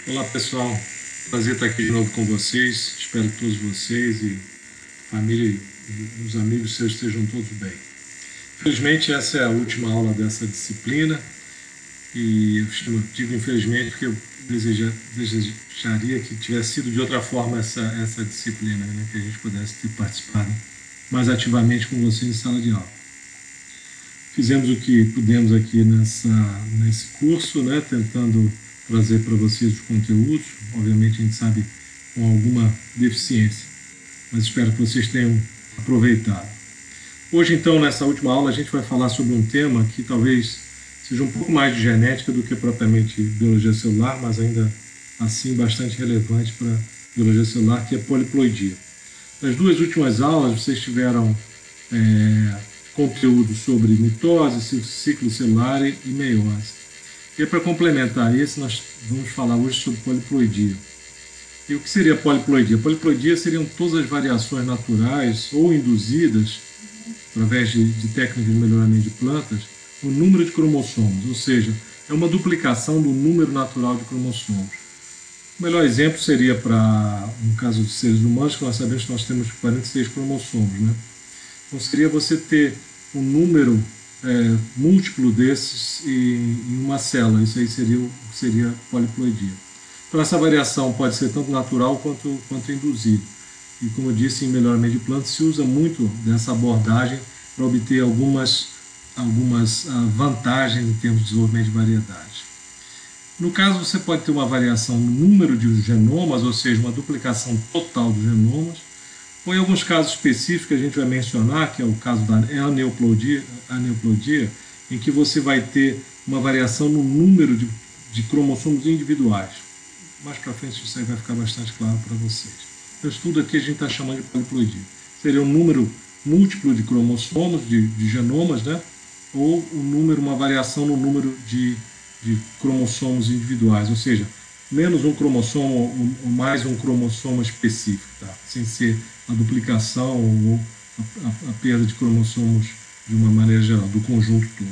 Olá pessoal, prazer estar aqui de novo com vocês. Espero que todos vocês e família e os amigos seus estejam todos bem. Infelizmente essa é a última aula dessa disciplina e eu digo infelizmente porque eu desejaria que tivesse sido de outra forma essa disciplina, né? Que a gente pudesse ter participado mais ativamente com vocês em sala de aula. Fizemos o que pudemos aqui nesse curso, né? Tentando trazer para vocês os conteúdos. Obviamente a gente sabe com alguma deficiência, mas espero que vocês tenham aproveitado. Hoje, então, nessa última aula, a gente vai falar sobre um tema que talvez seja um pouco mais de genética do que propriamente biologia celular, mas ainda assim bastante relevante para biologia celular, que é poliploidia. Nas duas últimas aulas, vocês tiveram conteúdo sobre mitose, ciclo celular e meiose. E para complementar esse, nós vamos falar hoje sobre poliploidia. E o que seria poliploidia? Poliploidia seriam todas as variações naturais ou induzidas, através de técnicas de melhoramento de plantas, no número de cromossomos, ou seja, é uma duplicação do número natural de cromossomos. O melhor exemplo seria para, no caso de seres humanos, que nós sabemos que nós temos 46 cromossomos, né? Então seria você ter um número múltiplo desses em uma célula. Isso aí seria poliploidia. Então essa variação pode ser tanto natural quanto induzida. E como eu disse, em melhoramento de plantas se usa muito dessa abordagem para obter algumas vantagens em termos de desenvolvimento de variedades. No caso, você pode ter uma variação no número de genomas, ou seja, uma duplicação total dos genomas, ou em alguns casos específicos que a gente vai mencionar, que é o caso da aneuploidia, em que você vai ter uma variação no número de cromossomos individuais. Mais para frente isso aí vai ficar bastante claro para vocês. O estudo aqui a gente está chamando de poliploidia. Seria um número múltiplo de cromossomos, de genomas, né? Ou uma variação no número de cromossomos individuais, ou seja, menos um cromossomo ou mais um cromossomo específico, tá? Sem ser a duplicação ou a perda de cromossomos de uma maneira geral, do conjunto todo.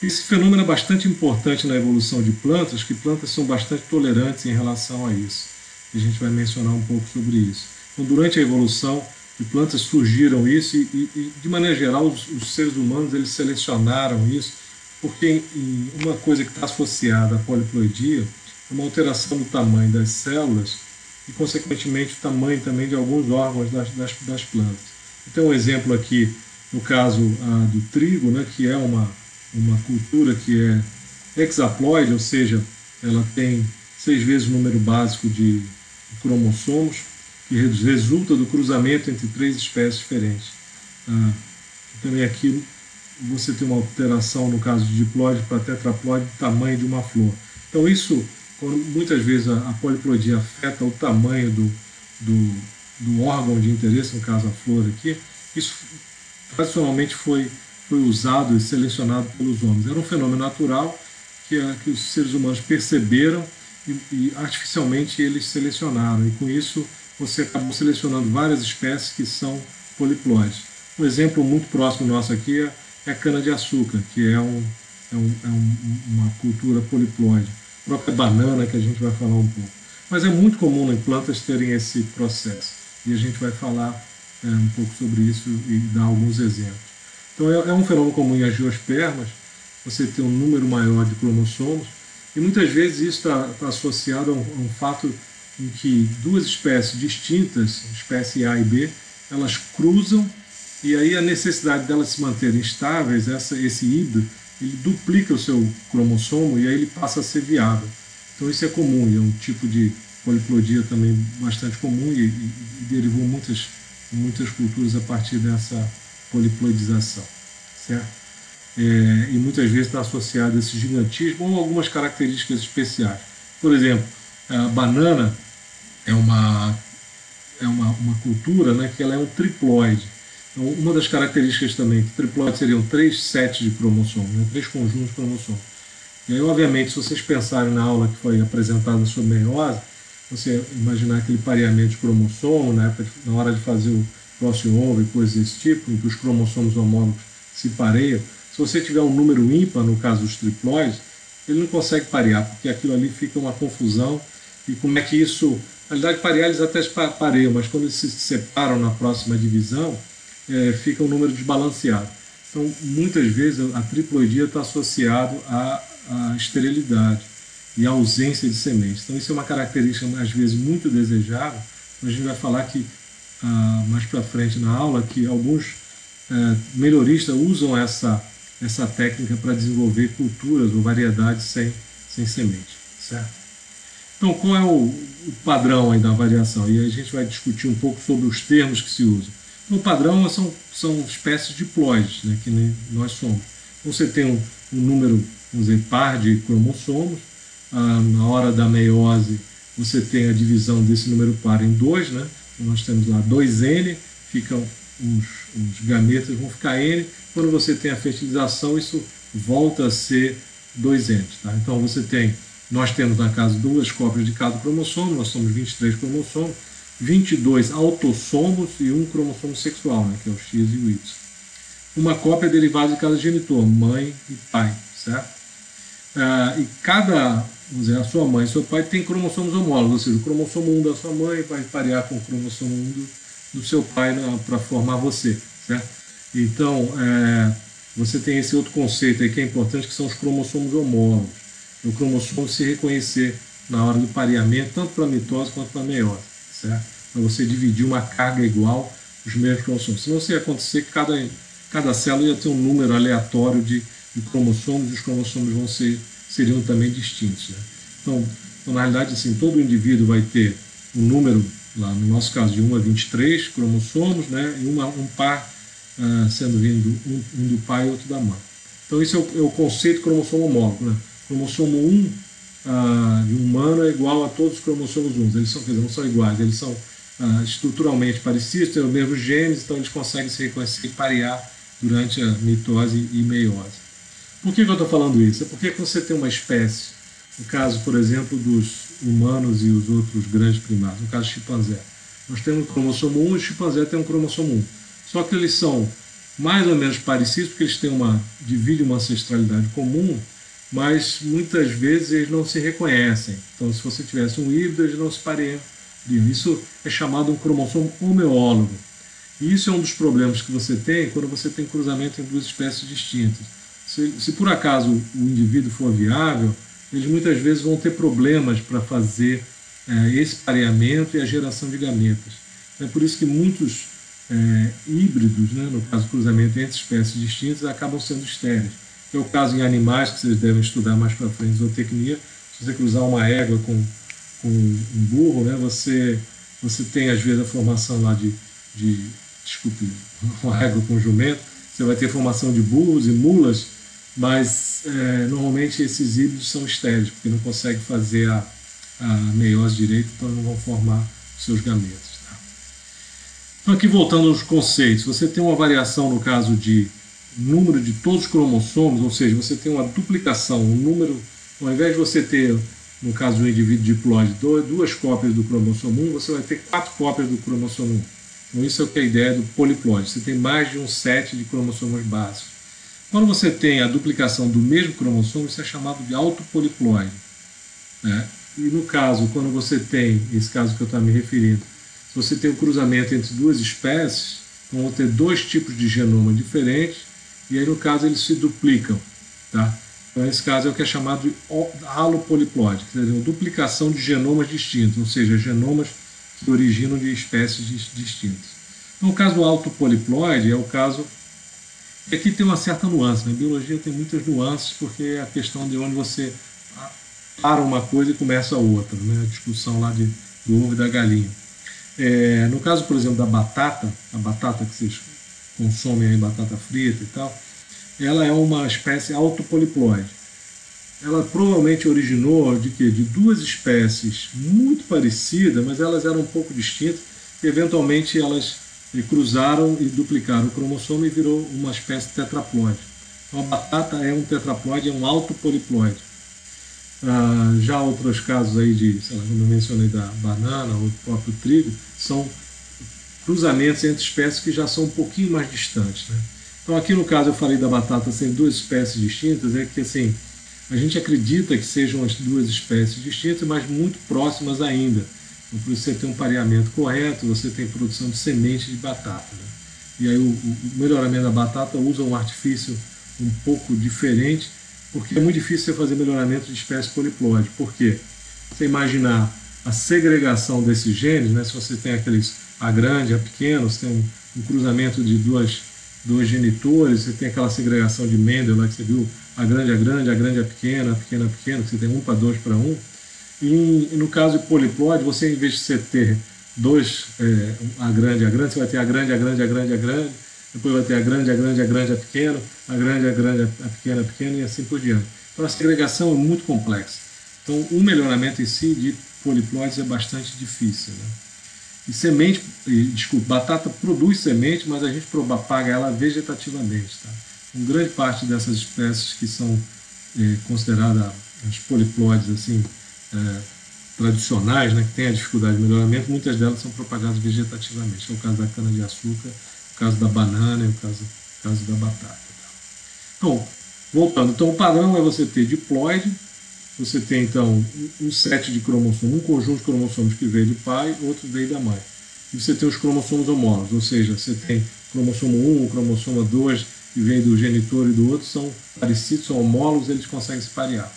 Esse fenômeno é bastante importante na evolução de plantas, que plantas são bastante tolerantes em relação a isso. A gente vai mencionar um pouco sobre isso. Então, durante a evolução de plantas surgiram isso e de maneira geral, os seres humanos eles selecionaram isso, porque uma coisa que está associada à poliploidia é uma alteração do tamanho das células e, consequentemente, o tamanho também de alguns órgãos das plantas. Então, um exemplo aqui, no caso do trigo, né, que é uma cultura que é hexaploide, ou seja, ela tem 6 vezes o número básico de cromossomos, que resulta do cruzamento entre 3 espécies diferentes. Também aqui você tem uma alteração, no caso de diploide para tetraploide, do tamanho de uma flor. Então isso, muitas vezes a poliploidia afeta o tamanho do órgão de interesse, no caso a flor aqui, isso tradicionalmente foi usado e selecionado pelos homens. Era um fenômeno natural que os seres humanos perceberam e artificialmente eles selecionaram. E com isso você acabou selecionando várias espécies que são poliploides. Um exemplo muito próximo nosso aqui é a cana-de-açúcar, que é uma cultura poliploide. A própria banana, que a gente vai falar um pouco. Mas é muito comum em plantas terem esse processo. E a gente vai falar um pouco sobre isso e dar alguns exemplos. Então é um fenômeno comum em angiospermas, você tem um número maior de cromossomos, e muitas vezes isso está associado a um fato em que duas espécies distintas, espécie A e B, elas cruzam, e aí a necessidade delas se manterem estáveis, esse híbrido, ele duplica o seu cromossomo e aí ele passa a ser viável. Então isso é comum, e é um tipo de poliploidia também bastante comum e derivou muitas culturas a partir dessa poliploidização, certo? E muitas vezes está associado a esse gigantismo ou algumas características especiais. Por exemplo, a banana é uma cultura, né, que ela é um triploide. Então, uma das características também, que triploide seriam 3 sets de cromossomos, né, 3 conjuntos de cromossomos. E aí, obviamente, se vocês pensarem na aula que foi apresentada sobre meiose, você imaginar aquele pareamento de cromossomo, na hora de fazer o próximo ovo e coisas desse tipo, em que os cromossomos homólogos se pareiam. Se você tiver um número ímpar, no caso dos triploides, ele não consegue parear, porque aquilo ali fica uma confusão. E como é que isso... Na realidade, parear eles até pareiam, mas quando eles se separam na próxima divisão, fica um número desbalanceado. Então, muitas vezes, a triploidia está associado à esterilidade e à ausência de sementes. Então, isso é uma característica, às vezes, muito desejável. A gente vai falar que, mais para frente na aula, que alguns melhoristas usam essa técnica para desenvolver culturas ou variedades sem semente, certo? Então, qual é o padrão aí da variação? E aí a gente vai discutir um pouco sobre os termos que se usam. Então, o padrão são espécies diploides, né, que nós somos. Então, você tem um número, vamos dizer, par de cromossomos. Na hora da meiose, você tem a divisão desse número par em 2, né? Então, nós temos lá 2N, ficam os gametas vão ficar N. Quando você tem a fertilização, isso volta a ser 2N. Tá? Então, nós temos, na casa, 2 cópias de cada cromossomo, nós somos 23 cromossomos, 22 autossomos e 1 cromossomo sexual, né, que é o X e o Y. Uma cópia derivada de cada genitor, mãe e pai, certo? E vamos dizer, a sua mãe e seu pai tem cromossomos homólogos, ou seja, o cromossomo 1 da sua mãe vai parear com o cromossomo 1 do seu pai para formar você, certo? Então, você tem esse outro conceito aí que é importante, que são os cromossomos homólogos. O cromossomo se reconhecer na hora do pareamento, tanto para a mitose quanto para a meiose, certo? Para você dividir uma carga igual os mesmos cromossomos. Senão, se ia acontecer que cada célula ia ter um número aleatório de cromossomos, e os cromossomos seriam também distintos, né? Então, na realidade, assim, todo indivíduo vai ter um número, lá no nosso caso, de 1 a 23 cromossomos, né? E um par sendo vindo um do pai e outro da mãe. Então, esse é o conceito de cromossomo homólogo, né? Cromossomo 1 de um humano é igual a todos os cromossomos 1. Eles não são iguais, eles são estruturalmente parecidos, têm os mesmos genes, então eles conseguem se reconhecer e parear durante a mitose e meiose. Por que eu estou falando isso? É porque quando você tem uma espécie, no caso, por exemplo, dos humanos e os outros grandes primatas, no caso chimpanzé, nós temos um cromossomo 1 e o chimpanzé tem um cromossomo 1. Só que eles são mais ou menos parecidos, porque eles dividem uma ancestralidade comum, mas muitas vezes eles não se reconhecem. Então, se você tivesse um híbrido, eles não se pareiam. Isso é chamado um cromossomo homeólogo. E isso é um dos problemas que você tem quando você tem cruzamento em duas espécies distintas. Se por acaso o indivíduo for viável, eles muitas vezes vão ter problemas para fazer esse pareamento e a geração de gametas. É por isso que muitos híbridos, né, no caso cruzamento entre espécies distintas, acabam sendo estéreis. É o caso em animais, que vocês devem estudar mais para frente, zootecnia. Se você cruzar uma égua com um burro, né, você tem às vezes a formação lá desculpe, uma égua com jumento, você vai ter formação de burros e mulas, mas normalmente esses híbridos são estéreis, porque não conseguem fazer a meiose direito, então não vão formar os seus gametas. Tá? Então aqui voltando aos conceitos, você tem uma variação no caso de número de todos os cromossomos, ou seja, você tem uma duplicação, um número, ao invés de você ter, no caso do indivíduo diploide, 2 cópias do cromossomo 1, você vai ter 4 cópias do cromossomo 1. Então isso é o que é a ideia do poliploide, você tem mais de um set de cromossomos básicos. Quando você tem a duplicação do mesmo cromossomo, isso é chamado de autopoliploide, né? E no caso, quando você tem, esse caso que eu estava me referindo, se você tem um cruzamento entre 2 espécies, vão ter 2 tipos de genoma diferentes, e aí no caso eles se duplicam, tá? Então esse caso é o que é chamado de halopoliploide, que é a duplicação de genomas distintos, ou seja, genomas que originam de espécies distintas. Então o caso do autopoliploide é o caso que aqui tem uma certa nuance, né? A biologia tem muitas nuances, porque é a questão de onde você para uma coisa e começa a outra, né? A discussão lá do ovo e da galinha. No caso, por exemplo, da batata, a batata que vocês consomem aí, batata frita e tal, ela é uma espécie autopoliploide. Ela provavelmente originou de quê? De 2 espécies muito parecidas, mas elas eram um pouco distintas, e eventualmente elas cruzaram e duplicaram o cromossomo e virou uma espécie tetraploide. Então a batata é um tetraploide, é um autopoliploide. Já outros casos aí sei lá, como eu mencionei da banana ou do próprio trigo, são cruzamentos entre espécies que já são um pouquinho mais distantes, né? Então aqui no caso eu falei da batata sendo 2 espécies distintas, é que assim, A gente acredita que sejam as duas espécies distintas, mas muito próximas ainda. Então, por isso você tem um pareamento correto, você tem produção de semente de batata. Né? E aí o melhoramento da batata usa um artifício um pouco diferente, porque é muito difícil você fazer melhoramento de espécie poliploide. Por quê? Você imaginar a segregação desses genes, né? Se você tem aqueles A grande, A pequeno, você tem um cruzamento de dois genitores, você tem aquela segregação de Mendel, lá que você viu A grande, A grande, A grande, A pequena, A pequena, A pequena, que você tem 1:2:1. E no caso de poliploide, você, em vez de você ter dois A grande, A grande, você vai ter A grande, A grande, A grande, A grande, depois vai ter A grande, A grande, A grande, A pequeno, A grande, A grande, A pequena, A pequena, e assim por diante. Então a segregação é muito complexa. Então o melhoramento em si de poliploides é bastante difícil. Né? E semente, desculpa, batata produz semente, mas a gente propaga ela vegetativamente. Tá? Uma grande parte dessas espécies que são consideradas as poliploides assim, tradicionais, né, que têm a dificuldade de melhoramento, muitas delas são propagadas vegetativamente. É o caso da cana-de-açúcar, o caso da banana e o caso da batata. Tá? Então, voltando, então o padrão é você ter diploide, você tem então um set de cromossomos, um conjunto de cromossomos que veio do pai, outro veio da mãe. E você tem os cromossomos homólogos, ou seja, você tem cromossomo 1, cromossomo 2, que vem do genitor e do outro, são parecidos, são homólogos, eles conseguem se parear.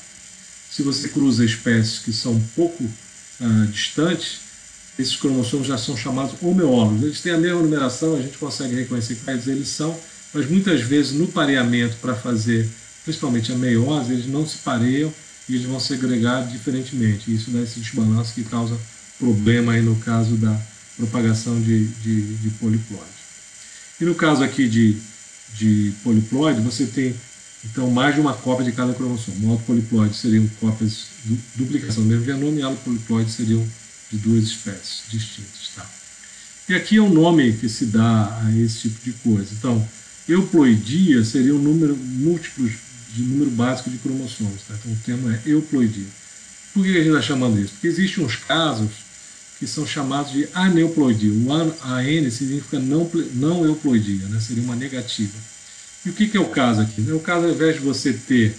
Se você cruza espécies que são um pouco distantes, esses cromossomos já são chamados homeólogos. Eles têm a mesma numeração, a gente consegue reconhecer quais eles são, mas muitas vezes no pareamento para fazer, principalmente a meiose, eles não se pareiam e eles vão segregar diferentemente. Isso dá esse desbalanço que causa problema aí no caso da propagação de poliploide. E no caso aqui de poliploide, você tem então mais de uma cópia de cada cromossomo. Autopoliploide seriam cópias, duplicação do mesmo genoma, e alopoliploide seriam de duas espécies distintas. Tá? E aqui é o nome que se dá a esse tipo de coisa. Então, euploidia seria um número múltiplos de número básico de cromossomos. Tá? Então o termo é euploidia. Por que a gente está chamando isso? Porque existem uns casos que são chamados de aneuploidia. O AN significa não euploidia, né? Seria uma negativa. E o que é o caso aqui? O caso, ao invés de você ter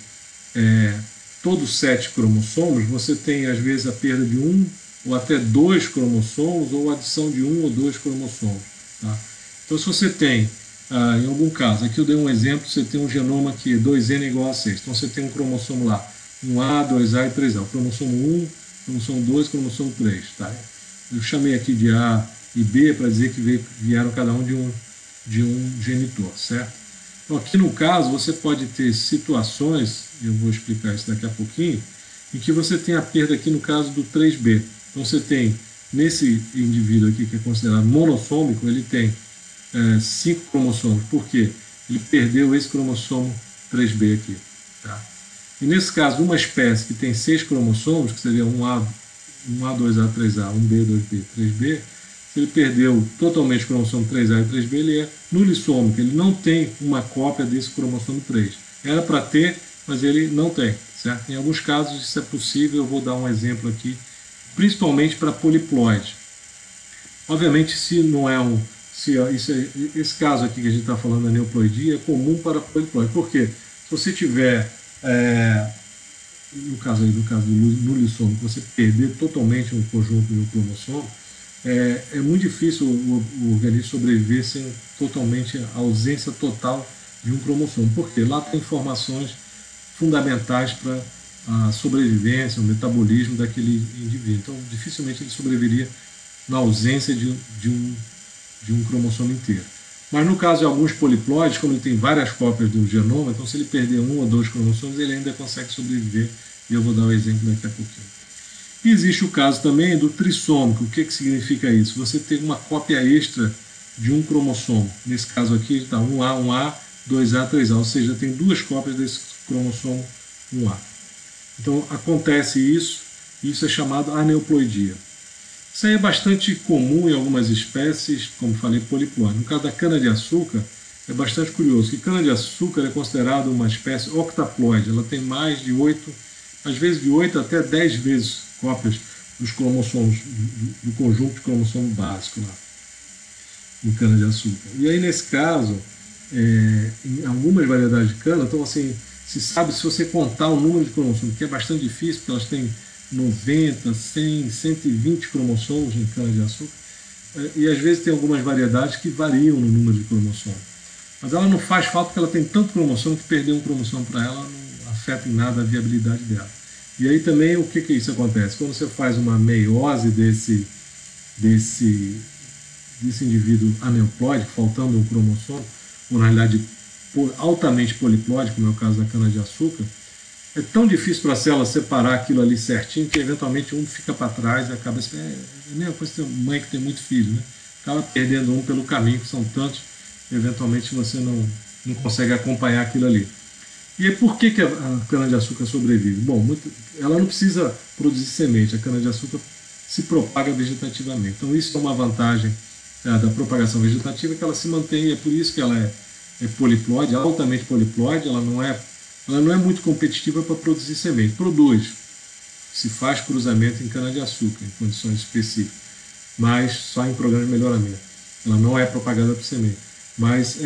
todos 7 cromossomos, você tem às vezes a perda de um ou até 2 cromossomos, ou a adição de um ou 2 cromossomos. Tá? Então, se você tem, em algum caso, aqui eu dei um exemplo, você tem um genoma que 2N é igual a 6. Então, você tem um cromossomo lá, 1A, 2A e 3A. O cromossomo 1, cromossomo 2, cromossomo 3. Tá? Eu chamei aqui de A e B para dizer que vieram cada um de um genitor, certo? Então, aqui no caso, você pode ter situações, eu vou explicar isso daqui a pouquinho, em que você tem a perda aqui no caso do 3B. Então você tem, nesse indivíduo aqui que é considerado monossômico, ele tem 5 cromossomos. Por quê? Ele perdeu esse cromossomo 3B aqui. Tá? E nesse caso, uma espécie que tem 6 cromossomos, que seria 1A, 2A, 3A, 1B, 2B, 3B, se ele perdeu totalmente o cromossomo 3A e 3B, ele é nulissômico, ele não tem uma cópia desse cromossomo 3. Era para ter, mas ele não tem. Certo? Em alguns casos isso é possível, eu vou dar um exemplo aqui, principalmente para poliploide. Obviamente, se não é um. Esse caso aqui que a gente está falando da neuploidia é comum para poliploide. Por quê? Se você tiver, no caso do nulissômico, você perder totalmente um conjunto de um cromossomo, é muito difícil o organismo sobreviver sem totalmente a ausência total de um cromossomo. Por quê? Lá tem informações fundamentais para a sobrevivência, o metabolismo daquele indivíduo. Então, dificilmente ele sobreviveria na ausência de um cromossomo inteiro. Mas no caso de alguns poliploides, como ele tem várias cópias do genoma, então se ele perder 1 ou 2 cromossomos, ele ainda consegue sobreviver, e eu vou dar um exemplo daqui a pouquinho. E existe o caso também do trissômico. O que significa isso? Você tem uma cópia extra de um cromossomo. Nesse caso aqui está 1A, 2A, 3A, ou seja, tem 2 cópias desse cromossomo 1A. Então acontece isso, e isso é chamado aneuploidia. Isso aí é bastante comum em algumas espécies, como falei, poliploide. No caso da cana-de-açúcar, é bastante curioso, que cana-de-açúcar é considerada uma espécie octaploide. Ela tem mais de 8, às vezes de 8 até 10 vezes cópias dos cromossomos, do conjunto de cromossomo básico lá, no cana-de-açúcar. E aí, nesse caso, em algumas variedades de cana, então assim, se sabe se você contar o número de cromossomos, que é bastante difícil, porque elas têm 90, 100, 120 cromossomos em cana-de-açúcar, e às vezes tem algumas variedades que variam no número de cromossomos. Mas ela não faz falta porque ela tem tanto cromossomo que perder um cromossomo para ela não afeta em nada a viabilidade dela. E aí também o que isso acontece? Quando você faz uma meiose desse indivíduo aneuploide, faltando um cromossomo, ou na realidade altamente poliploide, como é o caso da cana-de-açúcar, é tão difícil para a célula separar aquilo ali certinho que eventualmente um fica para trás e acaba... É a mesma coisa que mãe que tem muito filho, né? Acaba perdendo um pelo caminho, que são tantos, eventualmente você não consegue acompanhar aquilo ali. E aí, por que a cana-de-açúcar sobrevive? Bom, ela não precisa produzir semente, a cana-de-açúcar se propaga vegetativamente. Então isso é uma vantagem da propagação vegetativa, que ela se mantém, e é por isso que ela é poliploide, altamente poliploide, ela não é muito competitiva para produzir semente. Produz, se faz cruzamento em cana-de-açúcar, em condições específicas, mas só em programas de melhoramento. Ela não é propagada por semente. Mas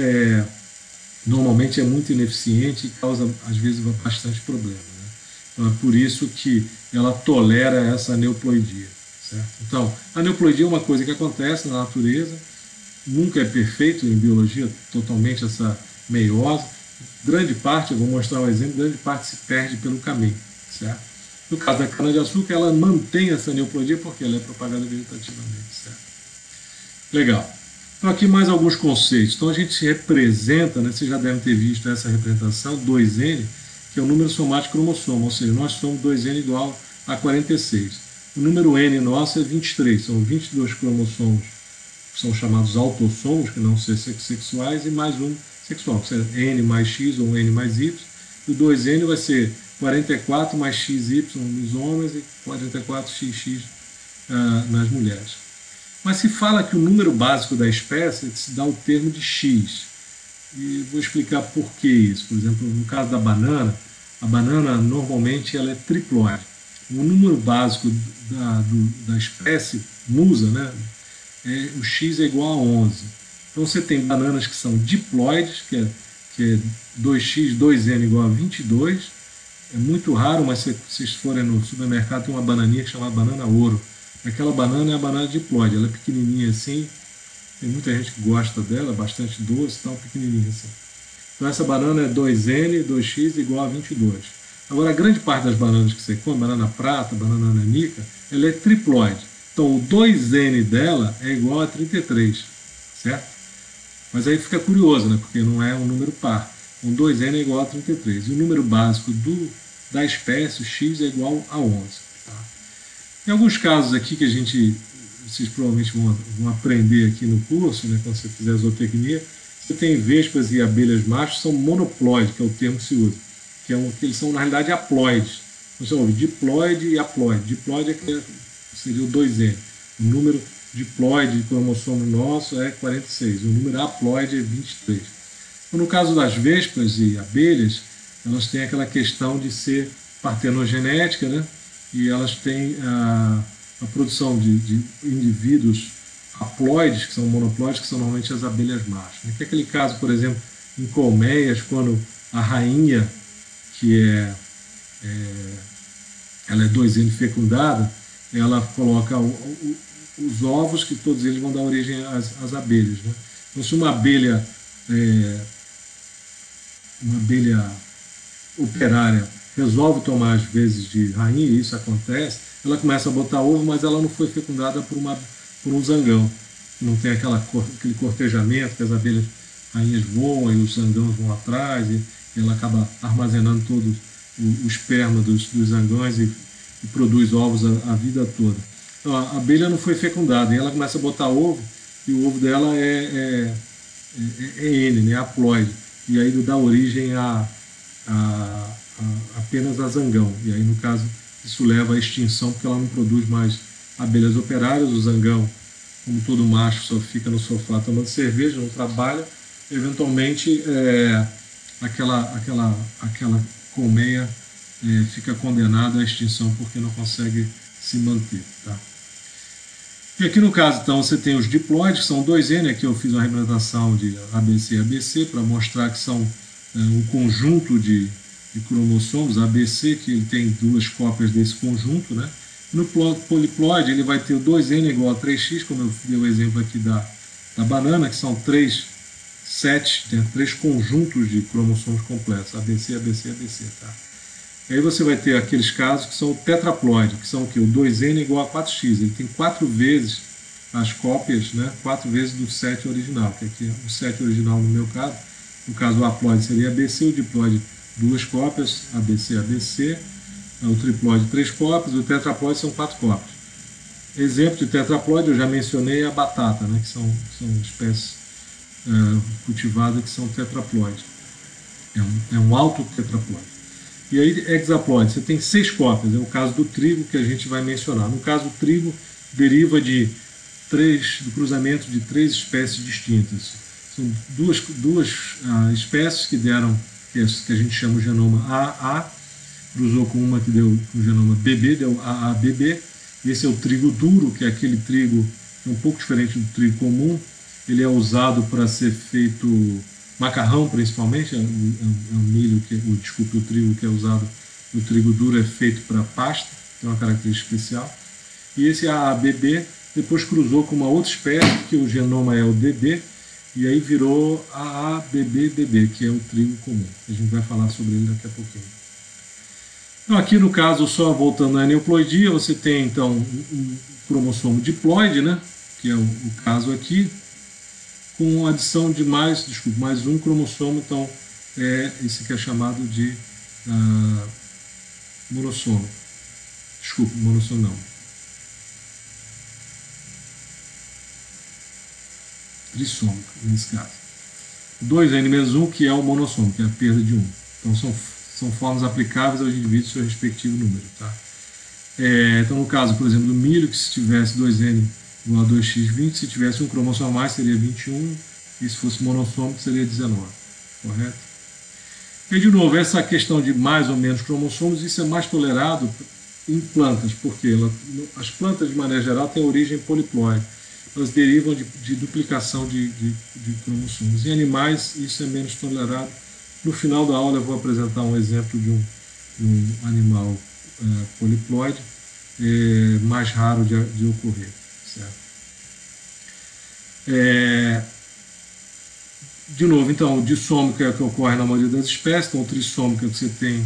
normalmente é muito ineficiente e causa, às vezes, bastante problema. Né? Então é por isso que ela tolera essa aneuploidia. Certo? Então, a aneuploidia é uma coisa que acontece na natureza, nunca é perfeito em biologia, totalmente essa meiose. Grande parte, eu vou mostrar um exemplo, grande parte se perde pelo caminho. Certo? No caso da cana-de-açúcar, ela mantém essa aneuploidia porque ela é propagada vegetativamente. Certo? Legal. Então aqui mais alguns conceitos. Então a gente representa, né, vocês já devem ter visto essa representação, 2N, que é o número somático cromossomo, ou seja, nós somos 2N igual a 46. O número N nosso é 23, são 22 cromossomos, que são chamados autossomos, que não são sexuais, e mais um sexual, que seja N mais X ou N mais Y. E o 2N vai ser 44 mais XY nos homens e 44XX nas mulheres. Mas se fala que o número básico da espécie se dá o termo de X. E vou explicar por que isso. Por exemplo, no caso da banana, a banana normalmente ela é triploide. O número básico da espécie musa, né, o X é igual a 11. Então você tem bananas que são diploides, que é 2x, 2n igual a 22. É muito raro, mas se vocês forem no supermercado tem uma bananinha que chama banana ouro. Aquela banana é a banana diploide, ela é pequenininha assim, tem muita gente que gosta dela, bastante doce, tal, pequenininha assim. Então essa banana é 2N, 2x igual a 22. Agora a grande parte das bananas que você come, banana prata, banana nanica, ela é triploide. Então o 2N dela é igual a 33, certo? Mas aí fica curioso, né? Porque não é um número par. Um 2N é igual a 33. E o número básico da espécie, o X, é igual a 11. Tá? Em alguns casos aqui que vocês provavelmente vão aprender aqui no curso, né, quando você fizer zootecnia, você tem vespas e abelhas machos, são monoploides, que é o termo que se usa, que eles são na realidade haploides. Então, você ouve diploide e haploide. Diploide seria o 2N. O número diploide de cromossomo nosso é 46. O número haploide é 23. Então, no caso das vespas e abelhas, elas têm aquela questão de ser partenogenética, né? E elas têm a produção de indivíduos haploides, que são monoploides, que são normalmente as abelhas machos. Que é aquele caso, por exemplo, em colmeias, quando a rainha, que ela é 2N fecundada, ela coloca os ovos, que todos eles vão dar origem às abelhas. Né? Então, se uma abelha operária resolve tomar as vezes de rainha, e isso acontece, ela começa a botar ovo, mas ela não foi fecundada por um zangão. Não tem aquele cortejamento que as abelhas rainhas voam e os zangões vão atrás, e ela acaba armazenando todo o esperma dos zangões e produz ovos a vida toda. Então, a abelha não foi fecundada, e ela começa a botar ovo, e o ovo dela é N, né, haploide, e aí dá origem apenas a zangão. E aí, no caso, isso leva à extinção, porque ela não produz mais abelhas operárias. O zangão, como todo macho, só fica no sofá tomando cerveja, não trabalha. Eventualmente, aquela colmeia fica condenada à extinção porque não consegue se manter. Tá? E aqui no caso, então, você tem os diploides, que são 2N. Aqui eu fiz uma representação de ABC e ABC para mostrar que são um conjunto de de cromossomos, ABC, que ele tem duas cópias desse conjunto, né? No poliploide ele vai ter o 2N igual a 3x, como eu dei o exemplo aqui da banana, que são 3 sets, né? 3 conjuntos de cromossomos completos, ABC, ABC, ABC, tá? E aí você vai ter aqueles casos que são o tetraploide, que são o quê? O 2N igual a 4x, ele tem 4 vezes as cópias, né? 4 vezes do set original, que aqui é o set original no meu caso. No caso o haploide seria ABC, o diploide 2 cópias, ABC, ABC, o triploide 3 cópias, o tetraploide são 4 cópias. Exemplo de tetraploide, eu já mencionei a batata, né? Que são espécies cultivadas que são tetraploide. É um alto tetraploide. E aí, hexaploide, você tem 6 cópias, é o caso do trigo que a gente vai mencionar. No caso, o trigo deriva do cruzamento de 3 espécies distintas. São duas espécies que deram, que a gente chama o genoma AA, cruzou com uma que deu o genoma BB, deu AABB. Esse é o trigo duro, que é aquele trigo que é um pouco diferente do trigo comum. Ele é usado para ser feito macarrão, principalmente, é um milho, o trigo que é usado, o trigo duro é feito para pasta, tem uma característica especial. E esse AABB depois cruzou com uma outra espécie, que o genoma é o DB, e aí virou AABBBB, que é o trigo comum. A gente vai falar sobre ele daqui a pouquinho. Então, aqui no caso, só voltando à aneuploidia, você tem então um cromossomo diploide, né, que é o caso aqui, com adição de mais um cromossomo, então esse que é chamado de monossomo. Monossomo não. Trissômico, nesse caso. 2N-1, que é o monossomo, que é a perda de 1. Então são formas aplicáveis aos indivíduos do seu respectivo número. Tá? Então, no caso, por exemplo, do milho, que se tivesse 2N igual a 2x20, se tivesse um cromossomo a mais seria 21, e se fosse monossômico seria 19, correto? E de novo, essa questão de mais ou menos cromossomos, isso é mais tolerado em plantas, porque as plantas de maneira geral têm origem poliploide, elas derivam de duplicação de cromossomos. Em animais isso é menos tolerado. No final da aula eu vou apresentar um exemplo de um animal poliploide, mais raro de ocorrer. Certo? De novo, então, o dissômico é o que ocorre na maioria das espécies, então o trissômico é que você tem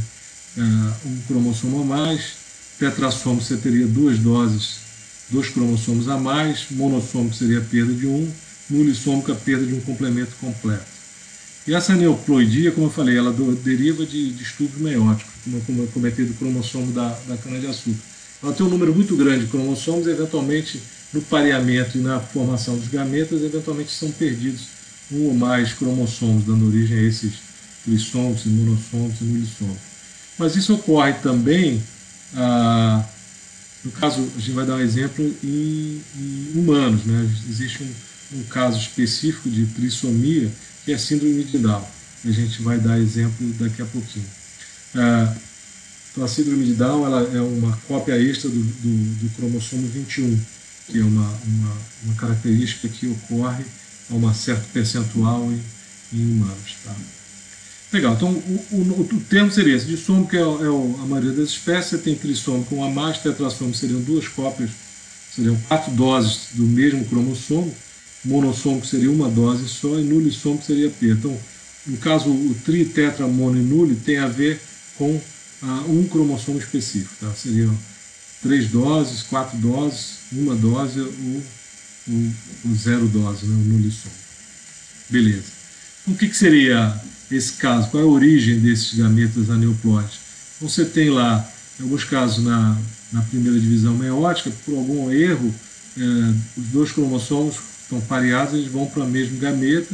um cromossomo a mais, tetrassômico você teria 2 doses, 2 cromossomos a mais, monossômico seria a perda de 1, nulissômico a perda de um complemento completo. E essa aneuploidia, como eu falei, ela deriva de distúrbio meiótico, como eu comentei do cromossomo da cana-de-açúcar. Ela tem um número muito grande de cromossomos, e eventualmente no pareamento e na formação dos gametas, eventualmente são perdidos um ou mais cromossomos, dando origem a esses trissômicos, monossômicos e nulissômicos. Mas isso ocorre também, no caso, a gente vai dar um exemplo em humanos, né? Existe um caso específico de trissomia, que é a síndrome de Down. A gente vai dar exemplo daqui a pouquinho. Então, a síndrome de Down ela é uma cópia extra do cromossomo 21, que é uma característica que ocorre a um certo percentual em humanos. Tá? Legal, então o termo seria esse. Dissômico é a maioria das espécies, você tem trissômico um a mais, tetrassômico seriam 2 cópias, seriam 4 doses do mesmo cromossomo, monossômico seria uma dose só e nulissômico seria P. Então, no caso, o tri, tetra, mono e nulo tem a ver com um cromossomo específico. Tá? Seriam 3 doses, 4 doses, uma dose ou 0 dose, né? O nulissômico. Beleza. Então, o que seria esse caso? Qual é a origem desses gametas aneuploides? Você tem lá, em alguns casos, na primeira divisão meiótica, por algum erro, os 2 cromossomos estão pareados, eles vão para o mesmo gameta,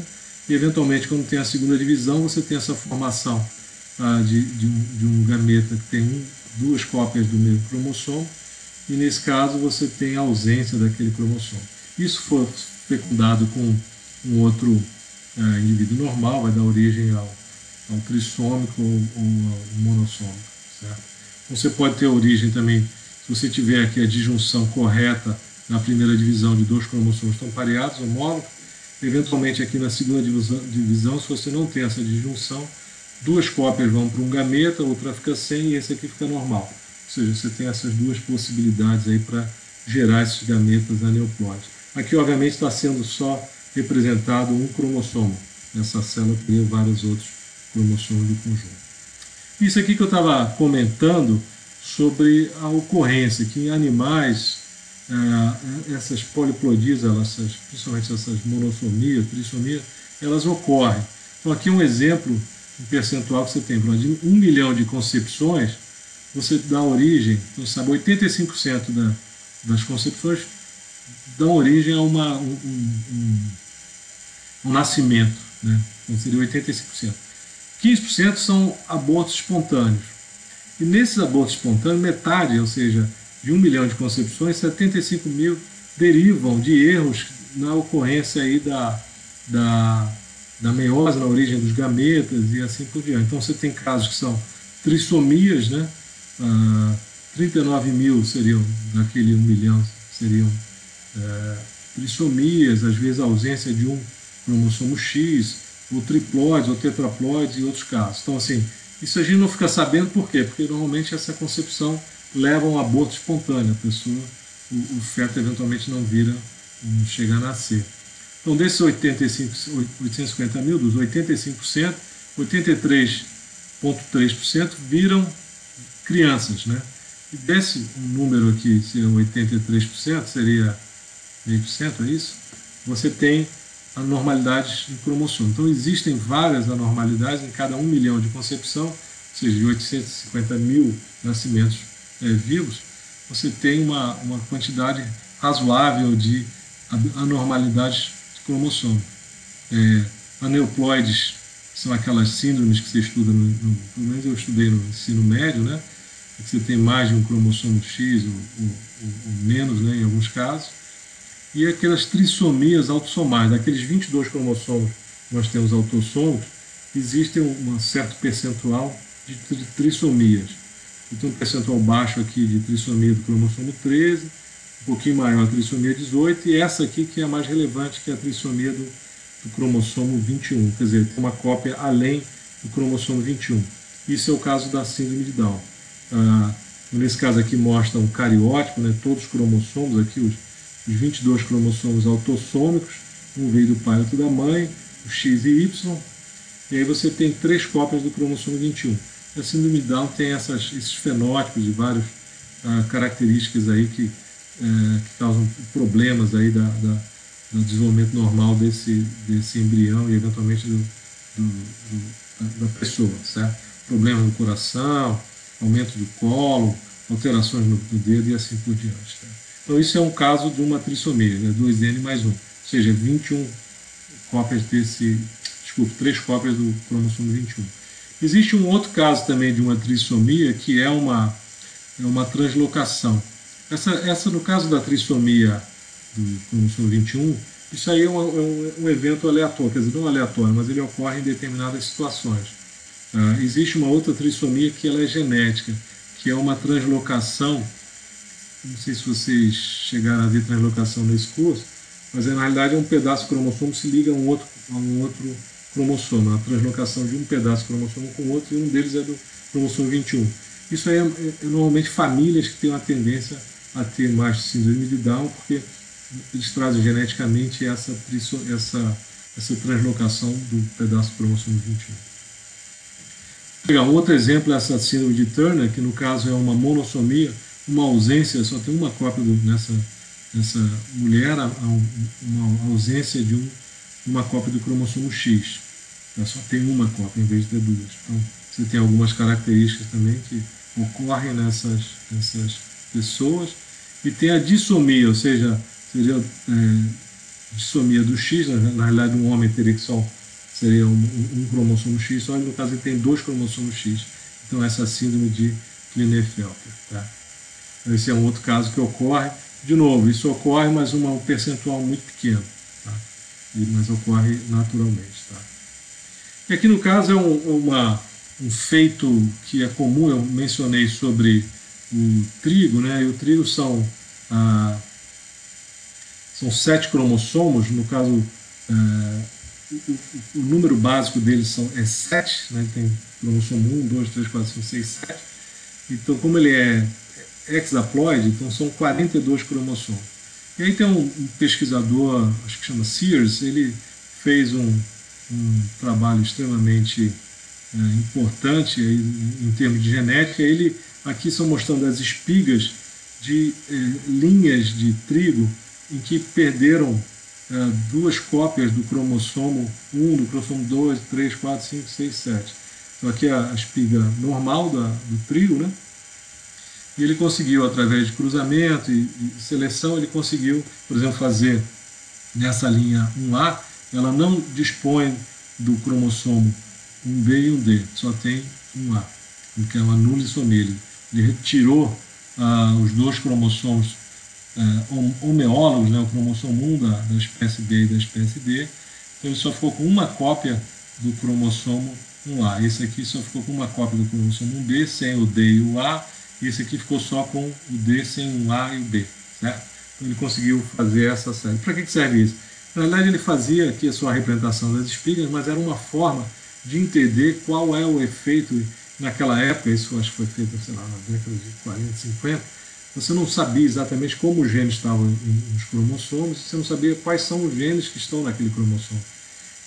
e eventualmente, quando tem a segunda divisão, você tem essa formação de um gameta que tem 2 cópias do mesmo cromossomo, e nesse caso você tem a ausência daquele cromossomo. Isso foi fecundado com um outro indivíduo normal, vai dar origem ao trissômico ou ao monossômico. Certo? Então, você pode ter origem também, se você tiver aqui a disjunção correta na primeira divisão de 2 cromossomos estão pareados, homólogos, eventualmente aqui na segunda divisão, se você não tem essa disjunção, duas cópias vão para um gameta, outra fica sem e esse aqui fica normal. Ou seja, você tem essas duas possibilidades aí para gerar esses gametas aneuploides. Aqui, obviamente, está sendo só representado um cromossomo. Nessa célula teria vários outros cromossomos do conjunto. Isso aqui que eu estava comentando sobre a ocorrência, que em animais, essas poliplodias, principalmente essas monossomias, trissomias, elas ocorrem. Então aqui um exemplo, um percentual que você tem, de 1 milhão de concepções, você dá origem, então sabe, 85% das concepções dão origem a um nascimento, né? Então seria 85%. 15% são abortos espontâneos. E nesses abortos espontâneos, metade, ou seja, de 1 milhão de concepções, 75 mil derivam de erros na ocorrência aí da meiose, na origem dos gametas e assim por diante. Então você tem casos que são trissomias, né? 39 mil seriam, daquele 1 milhão, seriam trissomias, às vezes a ausência de um cromossomo X, ou triploides, ou tetraploides e outros casos. Então, assim, isso a gente não fica sabendo por quê? Porque normalmente essa concepção leva a um aborto espontâneo, a pessoa, o feto eventualmente não chega a nascer. Então, desses 850 mil, dos 85%, 83,3% viram crianças, né? E desse número aqui, seria 83%, seria 100%, é isso? Você tem anormalidades em cromossomo. Então existem várias anormalidades em cada 1 milhão de concepção, ou seja, de 850 mil nascimentos vivos, você tem uma quantidade razoável de anormalidades de cromossomo. Aneuploides são aquelas síndromes que você estuda, pelo menos eu estudei no ensino médio, né? Que você tem mais de um cromossomo X ou menos, né, em alguns casos. E aquelas trissomias autossomais, daqueles 22 cromossomos que nós temos autossomos, existem um certo percentual de trissomias. Então, um percentual baixo aqui de trissomia do cromossomo 13, um pouquinho maior a trissomia 18, e essa aqui que é a mais relevante, que é a trissomia do cromossomo 21, quer dizer, tem uma cópia além do cromossomo 21. Isso é o caso da síndrome de Down. Nesse caso aqui mostra um cariótipo, né, todos os cromossomos aqui, os 22 cromossomos autossômicos, um veio do pai e outro da mãe, o X e Y, e aí você tem 3 cópias do cromossomo 21. A síndrome de Down tem esses fenótipos de várias características aí que causam problemas aí do desenvolvimento normal desse embrião e eventualmente da pessoa, certo? Problemas no coração, aumento do colo, alterações no dedo e assim por diante. Tá? Então isso é um caso de uma trissomia, né? 2N mais 1, ou seja, 21 cópias 3 cópias do cromossomo 21. Existe um outro caso também de uma trissomia que é uma translocação. Essa no caso da trissomia do cromossomo 21, isso aí é um evento aleatório, quer dizer, não aleatório, mas ele ocorre em determinadas situações. Existe uma outra trissomia que ela é genética, que é uma translocação. Não sei se vocês chegaram a ver translocação nesse curso, mas na realidade é um pedaço do cromossomo se liga a um outro cromossomo, a translocação de um pedaço do cromossomo com o outro, e um deles é do cromossomo 21. Isso aí é normalmente famílias que têm uma tendência a ter mais síndrome de Down, porque eles trazem geneticamente essa translocação do pedaço do cromossomo 21. Vou pegar um outro exemplo, essa síndrome de Turner, que no caso é uma monossomia, uma ausência, só tem uma cópia nessa mulher, uma ausência de uma cópia do cromossomo X. Só tem uma cópia em vez de ter duas. Então, você tem algumas características também que ocorrem nessas pessoas. E tem a dissomia, ou seja, seria dissomia do X, na realidade um homem teria que só seria um cromossomo X, só no caso ele tem 2 cromossomos X. Então essa síndrome de Klinefelter. Tá? Esse é um outro caso que ocorre. De novo, isso ocorre, mas um percentual muito pequeno. Tá? Mas ocorre naturalmente. Tá? E aqui no caso é um feito que é comum, eu mencionei sobre o trigo, né? E o trigo são 7 cromossomos, no caso o número básico deles é 7, né? Tem cromossomo 1, 2, 3, 4, 5, 6, 7. Então, como ele é hexaploide, então são 42 cromossomos. E aí tem um pesquisador, acho que chama Sears, ele fez um trabalho extremamente importante aí, em termos de genética. Ele aqui são mostrando as espigas de linhas de trigo em que perderam duas cópias do cromossomo 1, do cromossomo 2, 3, 4, 5, 6, 7. Então aqui é a espiga normal do trigo, né? E ele conseguiu, através de cruzamento e seleção, ele conseguiu, por exemplo, fazer nessa linha 1A, ela não dispõe do cromossomo 1B e 1D, só tem 1A, que é uma nulissomia. Ele retirou os dois cromossomos homeólogos, né, o cromossomo 1 da espécie B e da espécie D, então ele só ficou com uma cópia do cromossomo 1A. Esse aqui só ficou com uma cópia do cromossomo 1B, sem o D e o A, e esse aqui ficou só com o D sem o A e o B, certo? Então ele conseguiu fazer essa série. Para que serve isso? Na verdade ele fazia aqui a sua representação das espigas, mas era uma forma de entender qual é o efeito naquela época. Isso acho que foi feito, sei lá, na década de 40, 50, você não sabia exatamente como os genes estavam nos cromossomos, você não sabia quais são os genes que estão naquele cromossomo.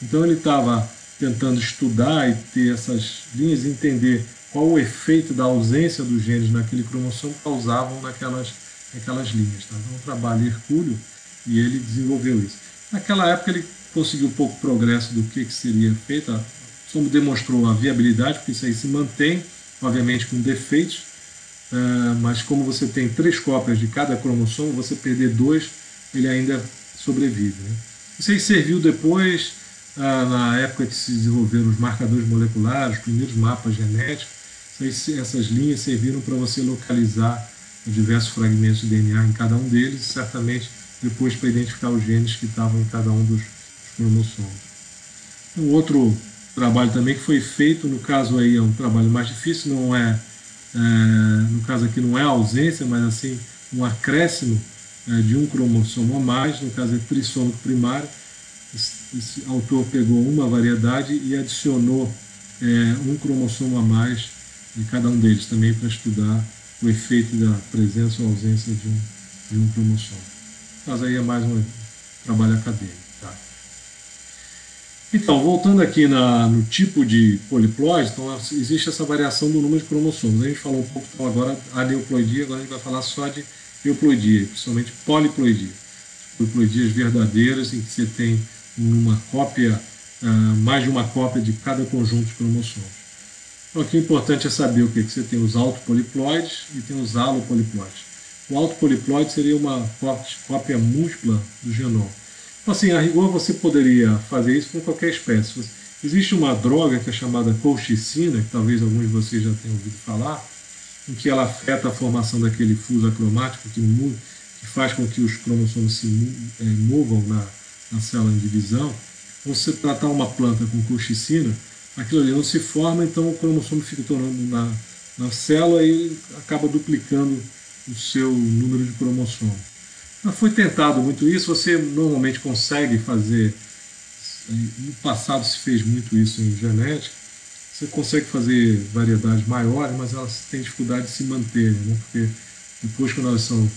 Então ele estava tentando estudar e ter essas linhas e entender qual o efeito da ausência dos genes naquele cromossomo causavam naquelas linhas. Tá? Então, um trabalho hercúleo, e ele desenvolveu isso. Naquela época ele conseguiu pouco progresso do que seria feito, só demonstrou a viabilidade, porque isso aí se mantém, obviamente com defeitos, mas como você tem 3 cópias de cada cromossomo, você perder 2, ele ainda sobrevive. Né? Isso aí serviu depois, na época que se desenvolveram os marcadores moleculares, os primeiros mapas genéticos. Essas linhas serviram para você localizar os diversos fragmentos de DNA em cada um deles, e certamente depois para identificar os genes que estavam em cada um dos cromossomos. Um outro trabalho também que foi feito, no caso aí é um trabalho mais difícil, no caso aqui não é ausência, mas assim um acréscimo de um cromossomo a mais, no caso é trissômico primário. Esse autor pegou uma variedade e adicionou um cromossomo a mais de cada um deles também para estudar o efeito da presença ou ausência de um cromossomo. Mas aí é mais um trabalho acadêmico. Tá? Então, voltando aqui no tipo de poliploide, então existe essa variação do número de cromossomos. A gente falou um pouco então, agora a aneuploidia, agora a gente vai falar só de euploidia, principalmente poliploidia. Poliploidias verdadeiras em que você tem uma cópia, mais de uma cópia de cada conjunto de cromossomos. Então, aqui o importante é saber o que você tem os autopoliploides e tem os alopoliploides. O autopoliploide seria uma cópia múltipla do genoma. Então, assim, a rigor você poderia fazer isso com qualquer espécie. Existe uma droga que é chamada colchicina, que talvez alguns de vocês já tenham ouvido falar, em que ela afeta a formação daquele fuso acromático que faz com que os cromossomos se movam na célula de divisão. Então, se você tratar uma planta com colchicina, aquilo ali não se forma, então o cromossomo fica tornando na célula e acaba duplicando o seu número de cromossomos. Foi tentado muito isso, você normalmente consegue fazer, no passado se fez muito isso em genética, você consegue fazer variedades maiores, mas elas têm dificuldade de se manterem, né? Porque depois que elas são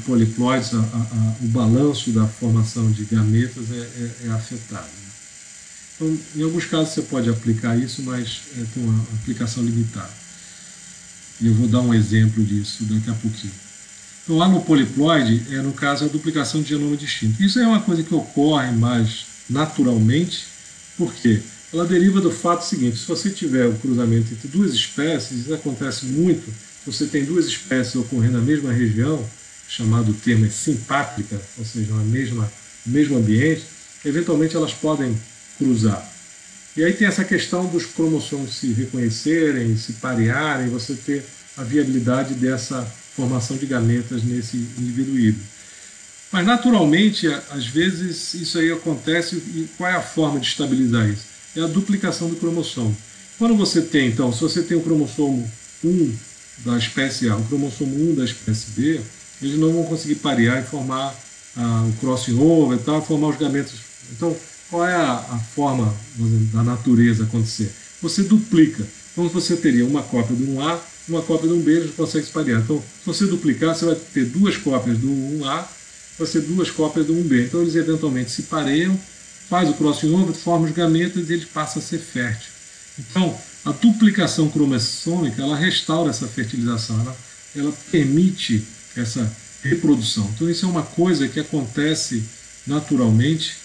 poliploides, o balanço da formação de gametas é afetado. Né? Então, em alguns casos você pode aplicar isso, mas tem uma aplicação limitada. E eu vou dar um exemplo disso daqui a pouquinho. Então, lá no poliploide, no caso, a duplicação de genoma distinto. Isso é uma coisa que ocorre mais naturalmente, porque ela deriva do fato seguinte: se você tiver o cruzamento entre duas espécies, isso acontece muito, você tem duas espécies ocorrendo na mesma região, chamado o termo é simpátrica, ou seja, no mesmo ambiente, eventualmente elas podem cruzar. E aí tem essa questão dos cromossomos se reconhecerem, se parearem, você ter a viabilidade dessa formação de gametas nesse indivíduo híbrido. Mas naturalmente, às vezes, isso aí acontece, e qual é a forma de estabilizar isso? É a duplicação do cromossomo. Quando você tem, então, se você tem o cromossomo 1 da espécie A, o cromossomo 1 da espécie B, eles não vão conseguir parear e formar o crossing over e tal, formar os gametas. Então, qual é a forma, vamos dizer, da natureza acontecer? Você duplica. Então você teria uma cópia do 1A, uma cópia do 1B, eles conseguem se parear. Então, se você duplicar, você vai ter duas cópias do 1A, vai ser duas cópias do 1B. Então eles eventualmente se pareiam, faz o crossover, forma os gametas e ele passa a ser fértil. Então, a duplicação cromossômica, ela restaura essa fertilização, ela permite essa reprodução. Então, isso é uma coisa que acontece naturalmente,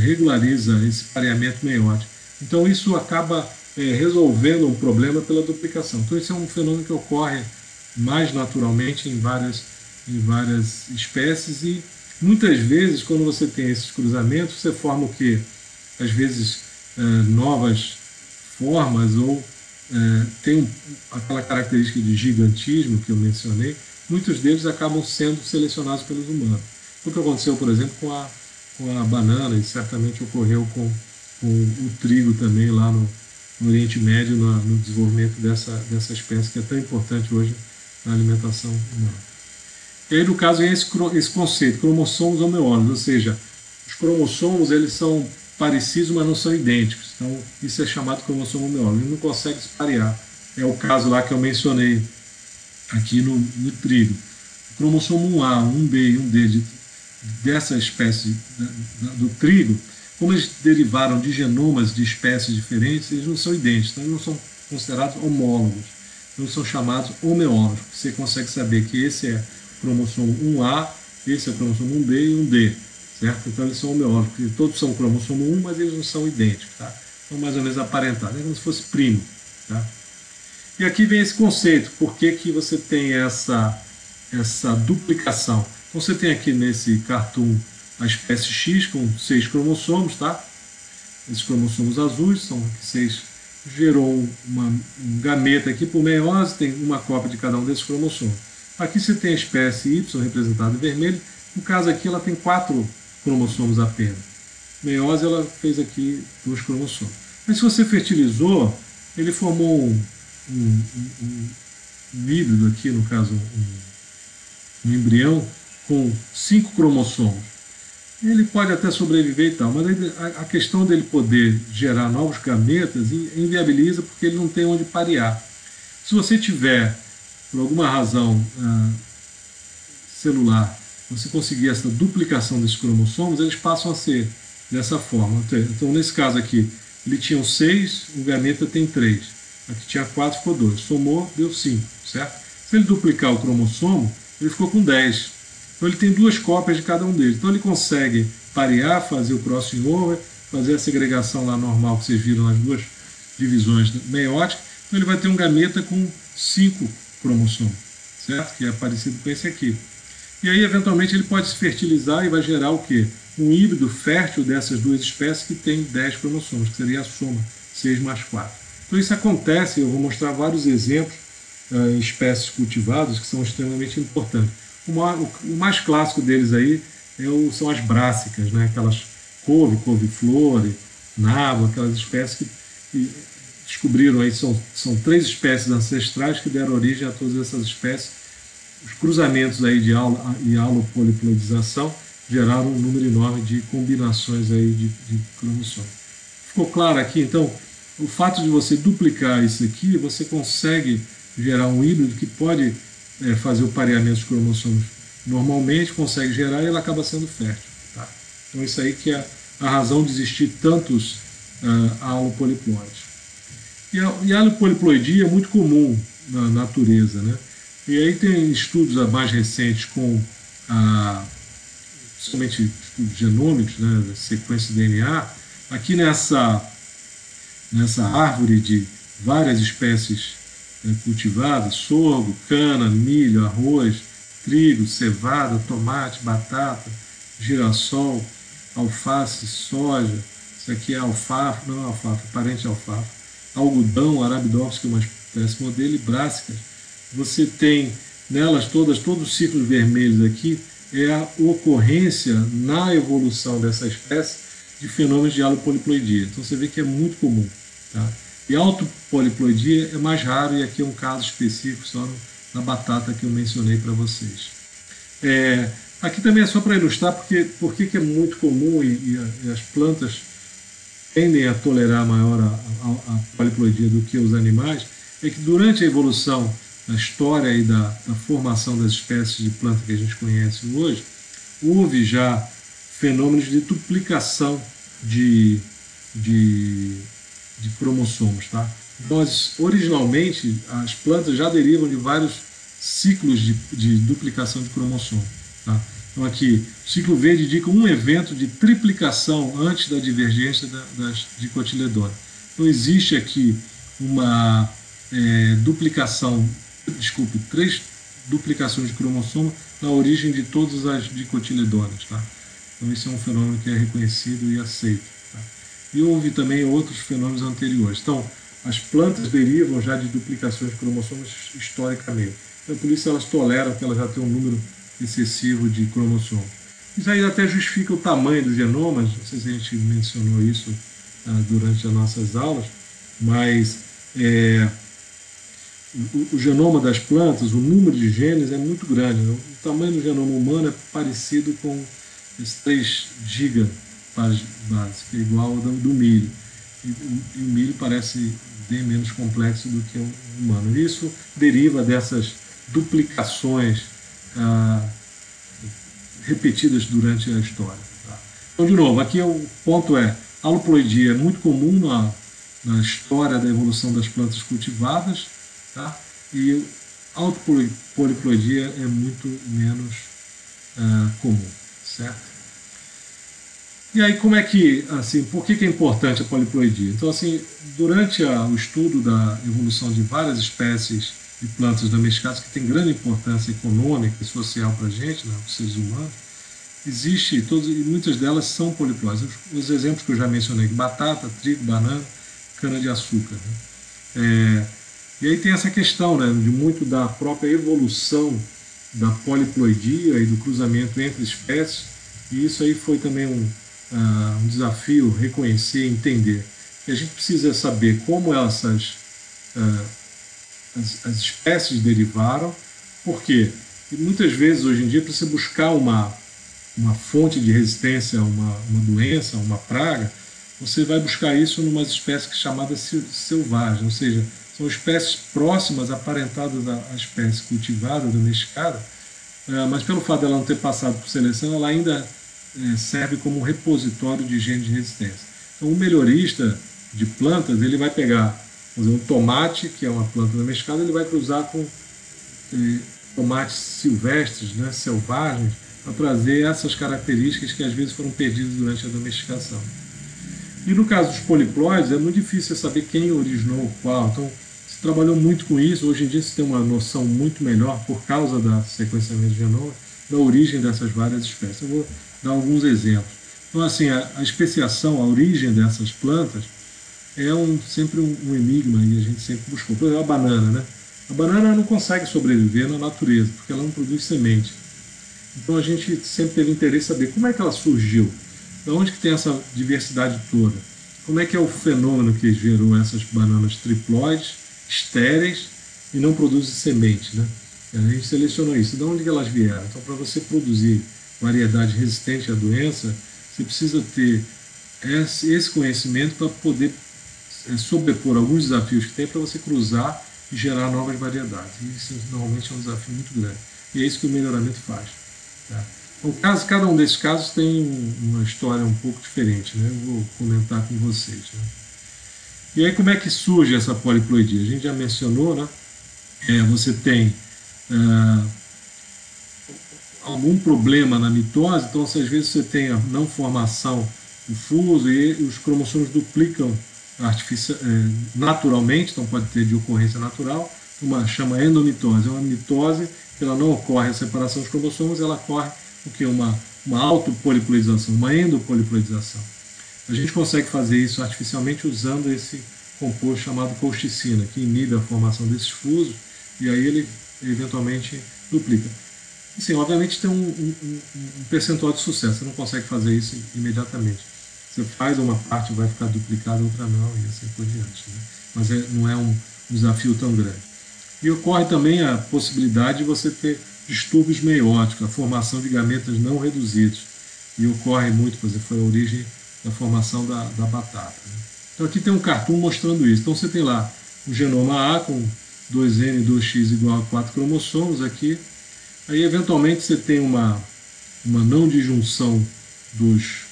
regulariza esse pareamento meiótico. Então, isso acaba resolvendo um problema pela duplicação. Então, isso é um fenômeno que ocorre mais naturalmente em várias espécies e muitas vezes, quando você tem esses cruzamentos, você forma o que? Às vezes, novas formas ou tem aquela característica de gigantismo que eu mencionei, muitos deles acabam sendo selecionados pelos humanos. O que aconteceu, por exemplo, com a banana e certamente ocorreu com o trigo também lá no Oriente Médio, no desenvolvimento dessa espécie que é tão importante hoje na alimentação humana. E aí, no caso, vem esse conceito, cromossomos homeólogos, ou seja, os cromossomos eles são parecidos, mas não são idênticos. Então, isso é chamado de cromossomo homeólogo. Ele não consegue se parear. É o caso lá que eu mencionei aqui no trigo. O cromossomo 1A, 1B e 1D dessa espécie do trigo, como eles derivaram de genomas de espécies diferentes, eles não são idênticos, então eles não são considerados homólogos, eles são chamados homeólogos. Você consegue saber que esse é o cromossomo 1A, esse é o cromossomo 1B e 1D, certo? Então eles são homeólogos, porque todos são cromossomo 1, mas eles não são idênticos, tá? São mais ou menos aparentados, é como se fosse primo, tá? E aqui vem esse conceito, por que você tem essa duplicação? Então você tem aqui nesse cartoon a espécie X com 6 cromossomos, tá? Esses cromossomos azuis são 6, gerou um gameta aqui por meiose, tem uma cópia de cada um desses cromossomos. Aqui você tem a espécie Y representada em vermelho, no caso aqui ela tem 4 cromossomos apenas. Meiose ela fez aqui 2 cromossomos. Mas se você fertilizou, ele formou um híbrido aqui, no caso um embrião, com 5 cromossomos. Ele pode até sobreviver e tal, mas a questão dele poder gerar novos gametas inviabiliza porque ele não tem onde parear. Se você tiver, por alguma razão celular, você conseguir essa duplicação desses cromossomos, eles passam a ser dessa forma. Então, nesse caso aqui, ele tinha 6, o gameta tem 3. Aqui tinha 4, ficou 2. Somou, deu 5, certo? Se ele duplicar o cromossomo, ele ficou com 10. Então ele tem 2 cópias de cada um deles. Então ele consegue parear, fazer o crossing over, fazer a segregação lá normal que vocês viram nas 2 divisões meióticas. Então ele vai ter um gameta com 5 cromossomos, certo? Que é parecido com esse aqui. E aí, eventualmente, ele pode se fertilizar e vai gerar o quê? Um híbrido fértil dessas 2 espécies que tem 10 cromossomos, que seria a soma, 6 mais 4. Então isso acontece, eu vou mostrar vários exemplos em espécies cultivadas que são extremamente importantes. O mais clássico deles aí são as brássicas, né? Aquelas couve-flor, nabo, aquelas espécies que descobriram aí, são 3 espécies ancestrais que deram origem a todas essas espécies. Os cruzamentos aí de halopoliploidização geraram um número enorme de combinações aí de cromossomos. Ficou claro aqui? Então, o fato de você duplicar isso aqui, você consegue gerar um híbrido que pode fazer o pareamento dos cromossomos normalmente, consegue gerar e ela acaba sendo fértil. Tá? Então isso aí que é a razão de existir tantos halopoliploides. E a halopoliploidia é muito comum na natureza, né? E aí tem estudos mais recentes com somente estudos genômicos, né, sequência de DNA. Aqui nessa árvore de várias espécies cultivadas, sorgo, cana, milho, arroz, trigo, cevada, tomate, batata, girassol, alface, soja, isso aqui é alfafa, não é alfafa, parente de alfafa, algodão, arabidopsis, que é uma espécie modelo, e brássicas. Você tem nelas todos os círculos vermelhos aqui, é a ocorrência na evolução dessa espécie de fenômenos de halopoliploidia. Então você vê que é muito comum. Tá? E a autopoliploidia é mais raro, e aqui é um caso específico só na batata que eu mencionei para vocês. Aqui também é só para ilustrar porque que é muito comum e as plantas tendem a tolerar maior a poliploidia do que os animais, é que durante a evolução da história e da formação das espécies de planta que a gente conhece hoje, houve já fenômenos de duplicação de, de, de cromossomos. Tá? Então, originalmente, as plantas já derivam de vários ciclos de duplicação de cromossomo. Tá? Então, aqui, o ciclo verde indica um evento de triplicação antes da divergência das dicotiledôneas. Então, existe aqui uma duplicação, desculpe, 3 duplicações de cromossomo na origem de todas as dicotiledôneas. Tá? Então, esse é um fenômeno que é reconhecido e aceito. Tá? E houve também outros fenômenos anteriores. Então, as plantas derivam já de duplicações de cromossomos historicamente. Então, por isso elas toleram que elas já têm um número excessivo de cromossomos. Isso aí até justifica o tamanho dos genomas, não sei se a gente mencionou isso durante as nossas aulas, mas o genoma das plantas, o número de genes é muito grande. O tamanho do genoma humano é parecido com esses 3 gigabases, que é igual ao do milho. E o milho parece bem menos complexo do que o humano. Isso deriva dessas duplicações repetidas durante a história. Tá? Então, de novo, aqui o ponto é, a aloploidia é muito comum na história da evolução das plantas cultivadas, tá? E a autopoliploidia é muito menos comum, certo? E aí, como é que, assim, por que é importante a poliploidia? Então, assim, durante o estudo da evolução de várias espécies de plantas domesticadas, que tem grande importância econômica e social para a gente, né, os seres humanos, existe, e muitas delas são poliploides. Os exemplos que eu já mencionei, batata, trigo, banana, cana-de-açúcar. Né? E aí tem essa questão, né, de muito da própria evolução da poliploidia e do cruzamento entre espécies, e isso aí foi também um desafio reconhecer e entender. E a gente precisa saber como essas as espécies derivaram, porque muitas vezes hoje em dia, para você buscar uma fonte de resistência a uma doença, uma praga, você vai buscar isso em umas espécies chamadas selvagens, ou seja, são espécies próximas, aparentadas à espécie cultivada, domesticada, mas pelo fato dela não ter passado por seleção, ela ainda serve como um repositório de genes de resistência. Então, o melhorista de plantas, ele vai pegar, vamos dizer, um tomate, que é uma planta domesticada, ele vai cruzar com tomates silvestres, né, selvagens, para trazer essas características que às vezes foram perdidas durante a domesticação. E no caso dos poliploides, é muito difícil saber quem originou qual. Então, se trabalhou muito com isso. Hoje em dia se tem uma noção muito melhor, por causa da sequenciamento de genoma, da origem dessas várias espécies. Eu vou dar alguns exemplos. Então, assim, a especiação, a origem dessas plantas é sempre um enigma e a gente sempre buscou. Por exemplo, a banana, né? A banana não consegue sobreviver na natureza, porque ela não produz semente. Então a gente sempre teve interesse em saber como é que ela surgiu, de onde que tem essa diversidade toda, como é que é o fenômeno que gerou essas bananas triploides, estéreis e não produzem semente, né? A gente selecionou isso, de onde que elas vieram. Então, para você produzir variedade resistente à doença, você precisa ter esse conhecimento para poder sobrepor alguns desafios que tem para você cruzar e gerar novas variedades. E isso normalmente é um desafio muito grande. E é isso que o melhoramento faz. Tá? Então, cada um desses casos tem uma história um pouco diferente, né? Eu vou comentar com vocês. Né? E aí, como é que surge essa poliploidia? A gente já mencionou, né? Você tem algum problema na mitose, então às vezes você tem a não formação do fuso e os cromossomos duplicam naturalmente, então pode ter de ocorrência natural, chama endomitose. É uma mitose que ela não ocorre a separação dos cromossomos, ela ocorre o que? Uma autopoliploidização, uma endopoliploidização. A gente consegue fazer isso artificialmente usando esse composto chamado colchicina, que inibe a formação desses fusos, e aí ele eventualmente duplica. Assim, obviamente tem um percentual de sucesso, você não consegue fazer isso imediatamente. Você faz uma parte, vai ficar duplicada, outra não, e assim por diante. Né? Mas não é um desafio tão grande. E ocorre também a possibilidade de você ter distúrbios meióticos, a formação de gametas não reduzidos. E ocorre muito, por exemplo, foi a origem da formação da batata. Né? Então aqui tem um cartoon mostrando isso. Então você tem lá o genoma A com 2N, 2X igual a 4 cromossomos aqui. Aí eventualmente você tem uma não disjunção dos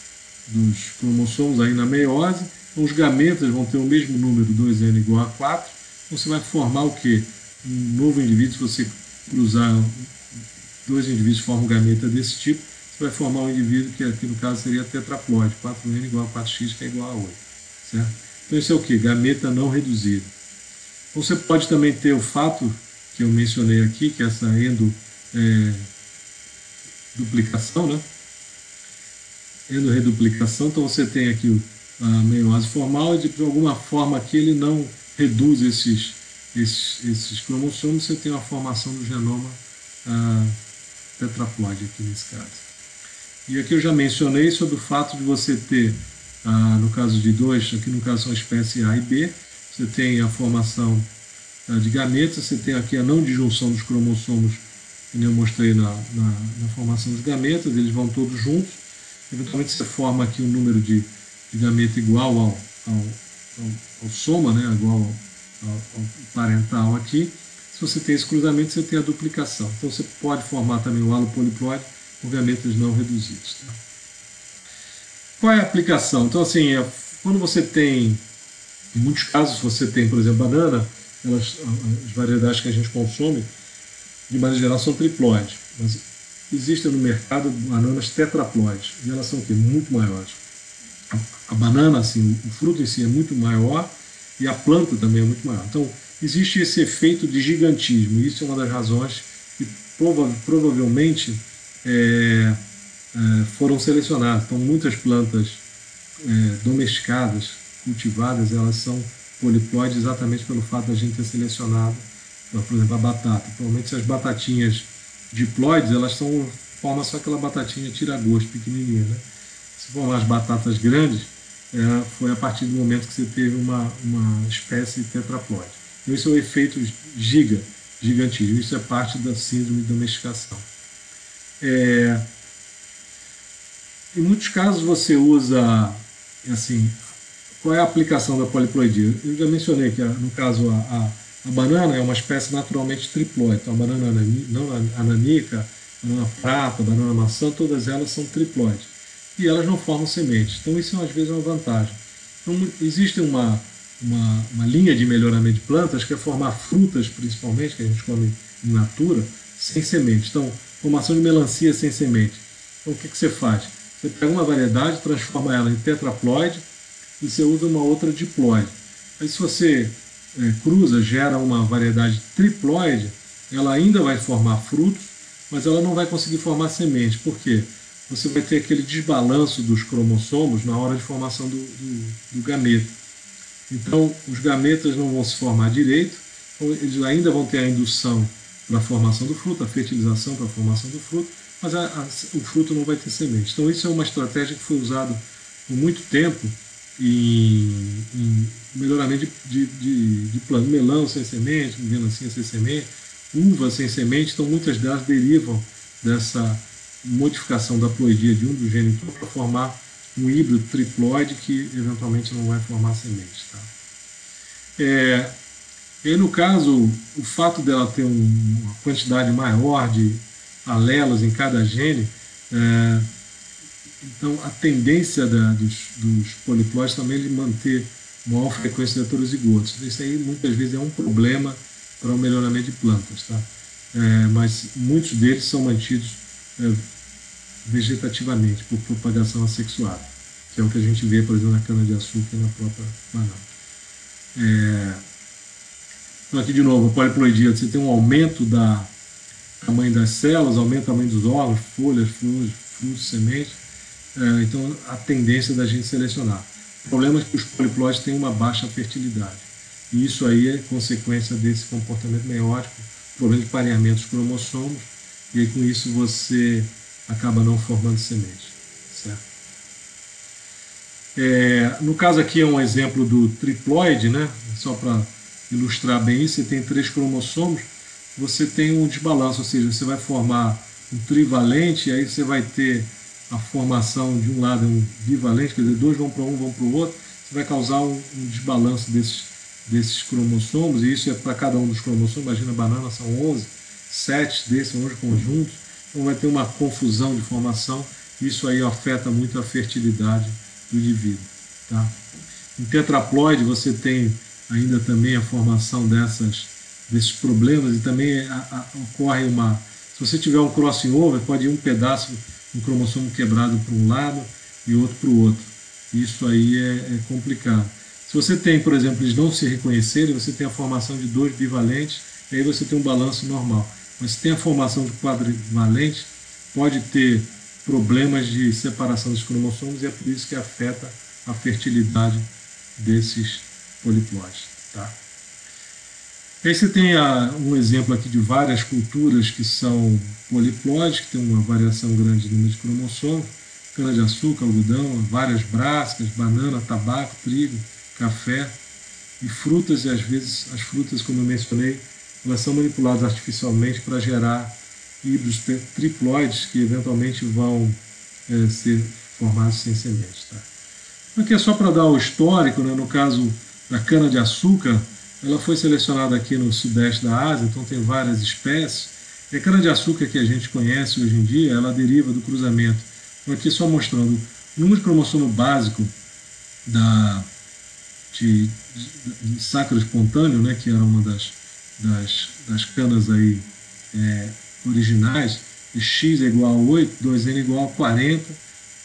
cromossomos aí na meiose. Então os gametas vão ter o mesmo número, 2N igual a 4. Então você vai formar o quê? Um novo indivíduo, se você cruzar dois indivíduos que formam um gameta desse tipo, você vai formar um indivíduo que aqui no caso seria tetraploide, 4N igual a 4X, que é igual a 8. Certo? Então isso é o quê? Gameta não reduzido. Então você pode também ter o fato que eu mencionei aqui, que é essa duplicação, né? Endorreduplicação, então você tem aqui a meiose formal e de alguma forma aqui ele não reduz esses cromossomos, você tem a formação do genoma tetraploide aqui nesse caso. E aqui eu já mencionei sobre o fato de você ter, no caso de dois, aqui no caso são a espécie A e B, você tem a formação de gametas, você tem aqui a não disjunção dos cromossomos, que eu mostrei na formação dos gametas, eles vão todos juntos. Eventualmente você forma aqui um número de gameta igual ao soma, né, igual ao parental aqui. Se você tem esse cruzamento, você tem a duplicação. Então você pode formar também o halopoliploide com gametas não reduzidos. Tá? Qual é a aplicação? Então assim, quando você tem, em muitos casos você tem, por exemplo, banana, as variedades que a gente consome, de maneira geral, são triploides. Mas existem no mercado bananas tetraploides, e elas são o quê? Muito maiores. A banana, assim, o fruto em si é muito maior e a planta também é muito maior. Então, existe esse efeito de gigantismo, e isso é uma das razões que provavelmente foram selecionadas. Então, muitas plantas domesticadas, cultivadas, elas são poliploides exatamente pelo fato de a gente ter selecionado, por exemplo, a batata. Provavelmente se as batatinhas diploides, elas formam só aquela batatinha tira-gosto pequenininha, né? Se formar as batatas grandes, foi a partir do momento que você teve uma espécie tetraploide. Então isso é o efeito gigantismo. Isso é parte da síndrome de domesticação. Em muitos casos você usa, assim, qual é a aplicação da poliploidia? Eu já mencionei que no caso a banana é uma espécie naturalmente triploide. Então a banana ananica, banana prata, banana maçã, todas elas são triploides. E elas não formam sementes. Então isso às vezes é uma vantagem. Então existe uma linha de melhoramento de plantas que é formar frutas, principalmente, que a gente come in natura, sem semente. Então, formação de melancia sem semente. Então o que você faz? Você pega uma variedade, transforma ela em tetraploide e você usa uma outra diploide. Aí se você cruza, gera uma variedade triploide, ela ainda vai formar frutos, mas ela não vai conseguir formar semente. Por quê? Você vai ter aquele desbalanço dos cromossomos na hora de formação do gameta. Então, os gametas não vão se formar direito, então eles ainda vão ter a indução para a formação do fruto, a fertilização para a formação do fruto, mas o fruto não vai ter semente. Então, isso é uma estratégia que foi usada por muito tempo em melhoramento de planta. Melão sem semente, melancia sem semente, uva sem semente, então muitas delas derivam dessa modificação da ploidia de um dos genes para formar um híbrido triploide que eventualmente não vai formar semente. Tá? E no caso, o fato dela ter uma quantidade maior de alelos em cada gene, então a tendência dos poliploides também é de manter maior frequência de heterozigotos. Isso aí muitas vezes é um problema para o melhoramento de plantas. Tá? Mas muitos deles são mantidos vegetativamente, por propagação assexuada, que é o que a gente vê, por exemplo, na cana-de-açúcar e na própria banana. Então aqui de novo, a poliploidia, você tem um aumento do tamanho das células, aumento do tamanho dos órgãos, folhas, flores, frutos, sementes, então a tendência da gente selecionar. O problema é que os poliploides têm uma baixa fertilidade, e isso aí é consequência desse comportamento meiótico, problema de pareamento dos cromossomos, e aí com isso você acaba não formando semente. Certo? No caso aqui é um exemplo do triploide, né? Só para ilustrar bem isso, você tem 3 cromossomos, você tem um desbalanço, ou seja, você vai formar um trivalente, e aí você vai ter a formação de um lado um bivalente, quer dizer, dois vão para um, vão para o outro, você vai causar um desbalanço desses cromossomos, e isso é para cada um dos cromossomos. Imagina a banana, são 11, 7 desses, 11 conjuntos, então vai ter uma confusão de formação, isso aí afeta muito a fertilidade do indivíduo. Tá? Em tetraploide você tem ainda também a formação desses problemas, e também ocorre uma... Se você tiver um crossing over, pode ir um pedaço, um cromossomo quebrado para um lado e outro para o outro. Isso aí é complicado. Se você tem, por exemplo, eles não se reconhecerem, você tem a formação de dois bivalentes, e aí você tem um balanço normal. Mas se tem a formação de quadrivalente, pode ter problemas de separação dos cromossomos, e é por isso que afeta a fertilidade desses poliploides. Tá? E aí você tem um exemplo aqui de várias culturas que são poliploides, que tem uma variação grande no número de cromossomos: cana-de-açúcar, algodão, várias brassicas, banana, tabaco, trigo, café e frutas. E às vezes as frutas, como eu mencionei, elas são manipuladas artificialmente para gerar híbridos triploides que eventualmente vão ser formados sem sementes. Tá? Aqui é só para dar o histórico, né? No caso da cana-de-açúcar, ela foi selecionada aqui no sudeste da Ásia, então tem várias espécies. E a cana-de-açúcar que a gente conhece hoje em dia, ela deriva do cruzamento. Então aqui só mostrando o número de cromossomo básico de sacro espontâneo, né, que era uma das canas aí, originais, e X é igual a 8, 2N é igual a 40,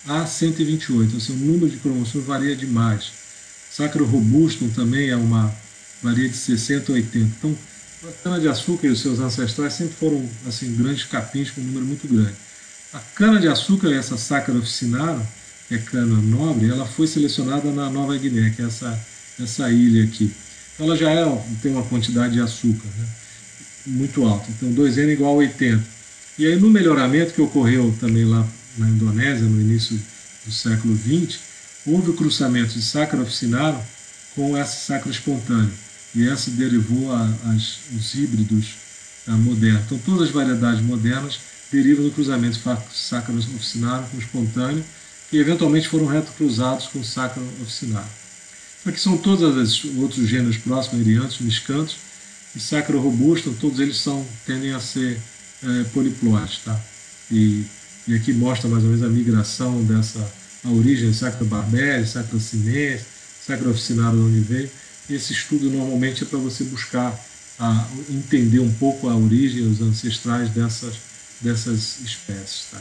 a 128. Assim, o número de cromossomos varia demais. Sacro robustum também varia de 60 a 80. Então, a cana-de-açúcar e os seus ancestrais sempre foram assim, grandes capins com um número muito grande. A cana-de-açúcar, essa Sacra officinara, que é cana nobre, ela foi selecionada na Nova Guiné, que é essa ilha aqui. Ela já tem uma quantidade de açúcar, né, muito alta. Então, 2N igual a 80. E aí, no melhoramento que ocorreu também lá na Indonésia, no início do século XX, houve o cruzamento de Sacra officinara com essa Sacra espontânea. E essa derivou os híbridos modernos. Então, todas as variedades modernas derivam do cruzamento de Sacra officinara com espontâneo, e eventualmente foram retrocruzados com Sacra officinara. Aqui são todos os outros gêneros próximos, eriantos, miscanthos, e Sacra robusta, todos eles tendem a ser poliploides. Tá? E aqui mostra mais ou menos a migração a origem, Sacra barberis, Sacra sinensis, Sacra officinara de onde veio. Esse estudo normalmente é para você buscar entender um pouco a origem, os ancestrais dessas espécies. Tá?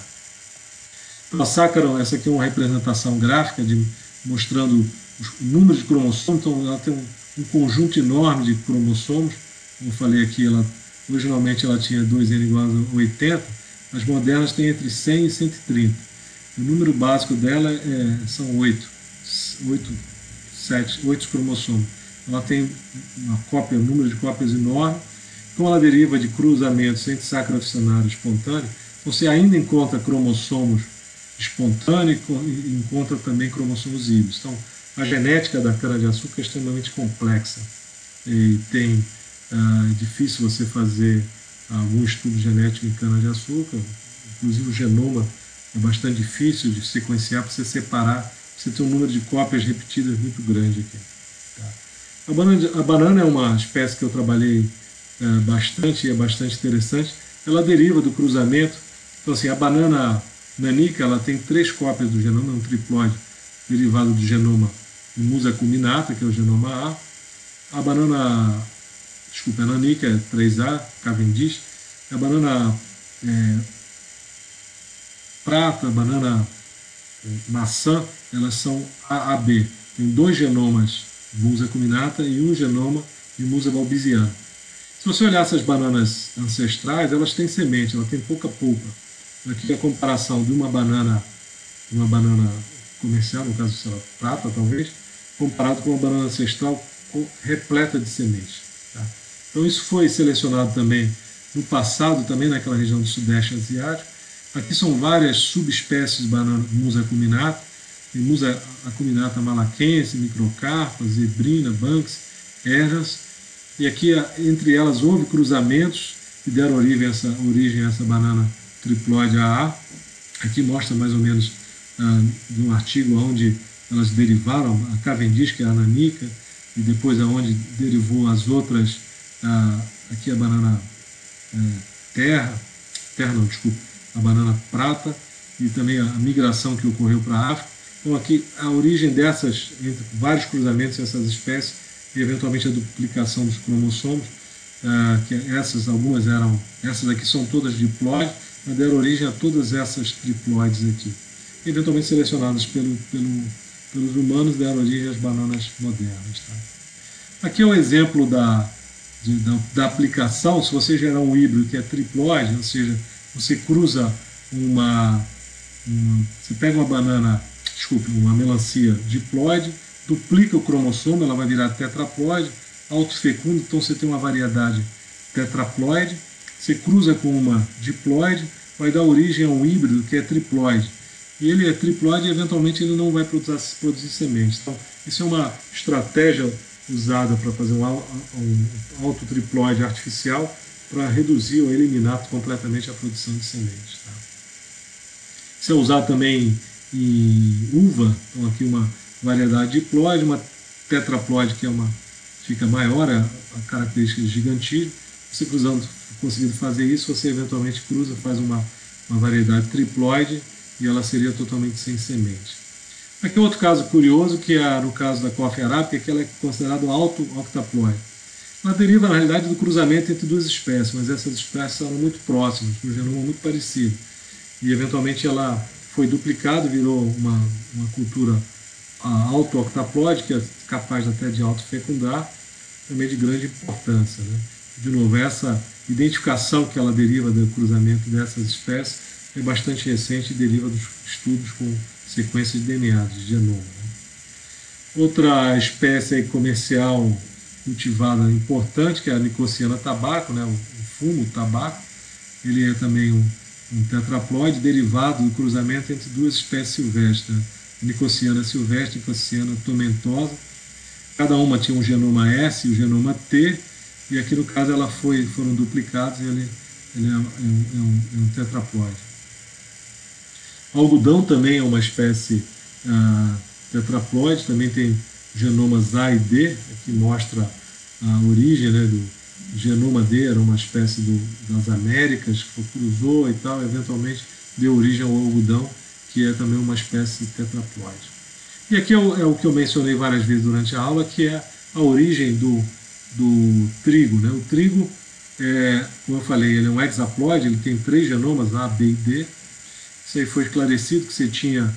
Então, a Sacra, essa aqui é uma representação gráfica mostrando o número de cromossomos. Então, ela tem um conjunto enorme de cromossomos. Como eu falei aqui, originalmente ela tinha 2N igual a 80, as modernas têm entre 100 e 130. O número básico dela são 8 cromossomos. Ela tem um número de cópias enorme. Como ela deriva de cruzamentos entre Sacra officinara e espontâneo, você ainda encontra cromossomos espontâneos e encontra também cromossomos híbridos. Então, a genética da cana-de-açúcar é extremamente complexa e é difícil você fazer algum estudo genético em cana-de-açúcar. Inclusive o genoma é bastante difícil de sequenciar para você separar, você tem um número de cópias repetidas muito grande aqui. Tá? A banana é uma espécie que eu trabalhei bastante e é bastante interessante. Ela deriva do cruzamento. Então, assim, a banana nanica, ela tem 3 cópias do genoma, um triploide derivado do genoma Musa acuminata, que é o genoma A. A banana, a nanica é 3A, Cavendish. A banana prata, a banana maçã, elas são AAB. Tem 2 genomas Musa acuminata e um genoma de Musa balbisiana. Se você olhar essas bananas ancestrais, elas têm semente, elas têm pouca polpa. Aqui a comparação de uma banana comercial, no caso, sei lá, prata talvez, comparado com uma banana ancestral repleta de sementes. Tá? Então isso foi selecionado também no passado, também naquela região do Sudeste Asiático. Aqui são várias subespécies de banana Musa acuminata. Tem Musa acuminata malaquense, microcarpa, zebrina, banks, erras. E aqui, entre elas, houve cruzamentos, que deram origem a essa banana triploide AA. Aqui mostra mais ou menos de um artigo onde elas derivaram, a Cavendish, que é a nanica, e depois aonde derivou as outras, aqui a banana a banana prata, e também a migração que ocorreu para a África. Então aqui a origem dessas, entre vários cruzamentos dessas espécies, e eventualmente a duplicação dos cromossomos, que essas aqui são todas diploides, mas deram origem a todas essas triploides aqui. Eventualmente selecionadas pelos humanos, deram origem às bananas modernas. Tá? Aqui é um exemplo da aplicação. Se você gerar um híbrido que é triploide, ou seja, você cruza você pega uma melancia diploide, duplica o cromossomo, ela vai virar tetraploide, autofecunda, então você tem uma variedade tetraploide, você cruza com uma diploide, vai dar origem a um híbrido que é triploide. E ele é triploide e eventualmente ele não vai produzir sementes. Então, isso é uma estratégia usada para fazer um autotriploide artificial para reduzir ou eliminar completamente a produção de sementes. Tá? Isso é usado também em uva, então aqui uma variedade diploide, uma tetraploide que fica maior, a característica de gigantismo. Você conseguindo fazer isso, você eventualmente cruza, faz uma variedade triploide e ela seria totalmente sem semente. Aqui é outro caso curioso, que é no caso da coffea arábica, que ela é considerada um auto-octaploide. Ela deriva, na realidade, do cruzamento entre duas espécies, mas essas espécies eram muito próximas, com um genoma muito parecido. E, eventualmente, ela foi duplicada e virou uma cultura auto-octaploide, que é capaz até de autofecundar, também de grande importância. Né? De novo, essa identificação que ela deriva do cruzamento dessas espécies é bastante recente e deriva dos estudos com sequências de DNA, de genoma. Né? Outra espécie aí comercial cultivada importante, que é a Nicotiana tabaco, né? o fumo, o tabaco, ele é também um tetraploide derivado do cruzamento entre duas espécies silvestres, né? Nicotiana silvestre e Nicotiana tomentosa. Cada uma tinha um genoma S e um genoma T, e aqui no caso foram duplicados e ele é um tetraploide. O algodão também é uma espécie tetraploide, também tem genomas A e D, aqui mostra a origem, né, do genoma D, era uma espécie das Américas, que cruzou e tal, eventualmente deu origem ao algodão, que é também uma espécie tetraploide. E aqui é o que eu mencionei várias vezes durante a aula, que é a origem do trigo. Né? O trigo, como eu falei, ele é um hexaploide, ele tem 3 genomas, A, B e D. Isso aí foi esclarecido que você tinha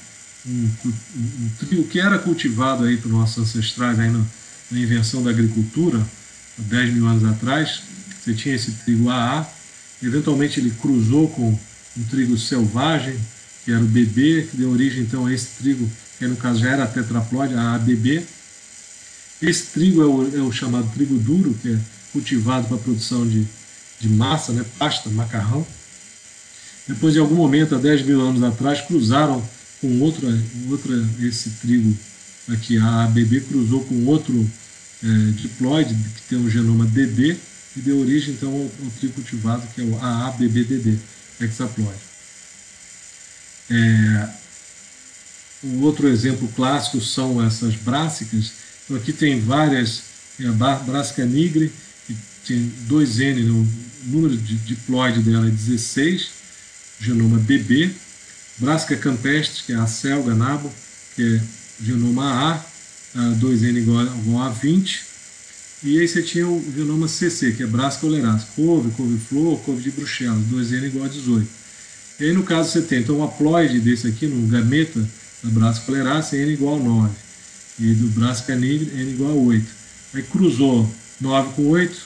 um trigo que era cultivado aí pelos nossos ancestrais aí na invenção da agricultura, há 10 mil anos atrás. Você tinha esse trigo AA, eventualmente ele cruzou com um trigo selvagem, que era o BB, que deu origem então a esse trigo, que no caso já era tetraploide, a ABB. Esse trigo é o chamado trigo duro, que é cultivado para a produção de massa, né, pasta, macarrão. Depois, em algum momento, há 10 mil anos atrás, cruzaram com esse trigo aqui, a ABB, cruzou com outro diploide, que tem o genoma DD, e deu origem então ao trigo cultivado, que é o AABBDD, hexaploide. Um outro exemplo clássico são essas brássicas. Então, aqui tem várias, a Brassica nigre, que tem 2N, né? O número de diploide dela é 16, genoma BB. Brassica campestre, que é a selga nabo, que é genoma A, 2N igual a 20. E aí você tinha o genoma CC, que é Brassica oleracea, couve-flor, couve de Bruxelas, 2N igual a 18. E aí, no caso, você tem então um haploide desse aqui, no gameta da Brassica oleracea, N igual a 9. E do Brassica nigra, N igual a 8. Aí cruzou 9 com 8,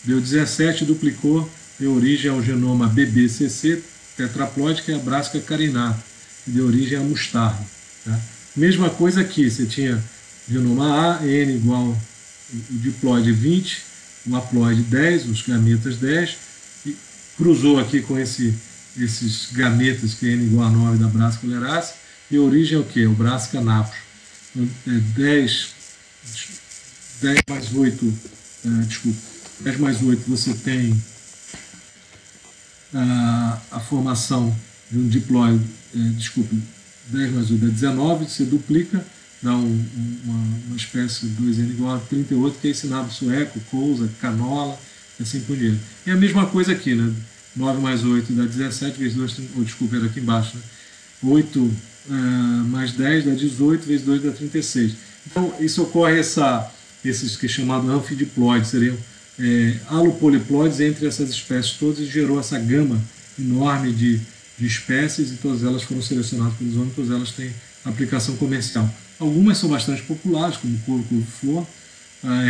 deu 17, duplicou, deu origem ao genoma BBCC, tetraploide, que é a Brassica carinata, que deu origem à mostarda. Tá? Mesma coisa aqui, você tinha genoma A, N igual, o diploide 20, o haploide 10, os gametas 10, e cruzou aqui com esses gametas, que é N igual a 9 da Brassica oleracea, e a origem é o que? O Brassica napos. 10 mais 8, 10 mais 8 você tem a formação de um diploide, 10 mais 8 dá 19, você duplica, dá uma espécie 2N igual a 38, que é esse nabo sueco, cousa, canola, e assim por diante. E a mesma coisa aqui, né? 9 mais 8 dá 17, vezes 2, desculpa, era aqui embaixo, né? 8 mais 10 dá 18, vezes 2 dá 36. Então, isso ocorre esses que é chamado anfidiploides, seriam alopoliploides entre essas espécies todas, e gerou essa gama enorme de espécies, e todas elas foram selecionadas pelos homens, todas elas têm aplicação comercial. Algumas são bastante populares, como couro, couve-flor.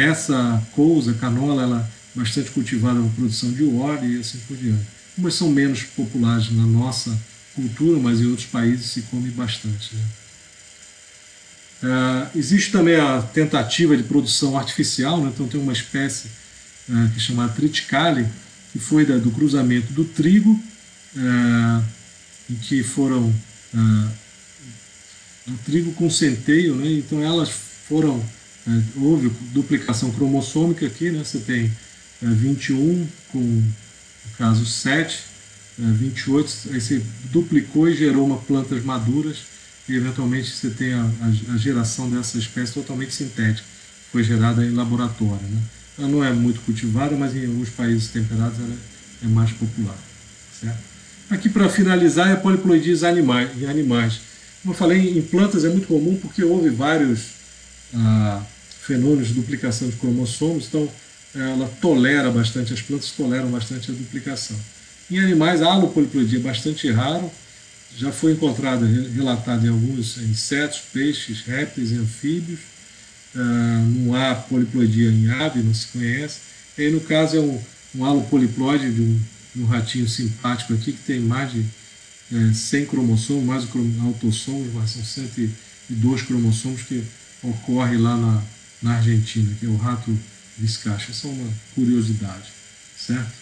Essa cousa, canola, ela é bastante cultivada na produção de óleo e assim por diante. Umas são menos populares na nossa cultura, mas em outros países se come bastante, né? Existe também a tentativa de produção artificial, né? Então tem uma espécie que é chamada triticale, que foi do cruzamento do trigo, em que foram do trigo com centeio, né? Então elas foram, houve duplicação cromossômica aqui, né? Você tem 21 com, no caso, 7, 28, aí você duplicou e gerou plantas maduras, e eventualmente você tem a geração dessa espécie totalmente sintética, foi gerada em laboratório, né? Ela não é muito cultivada, mas em alguns países temperados ela é mais popular, certo? Aqui, para finalizar, é a poliploidia em animais. Como eu falei, em plantas é muito comum porque houve vários fenômenos de duplicação de cromossomos, então ela tolera bastante, as plantas toleram bastante a duplicação. Em animais, a alopoliploidia é bastante raro, já foi encontrada, relatada em alguns insetos, peixes, répteis e anfíbios. Não há poliploidia em ave, não se conhece. E aí, no caso, é um alopoliploide de um ratinho simpático aqui, que tem mais de 100 cromossomos, mais autossomos, mas são 102 cromossomos, que ocorre lá na Argentina, que é o rato viscacha. Essa é uma curiosidade, certo?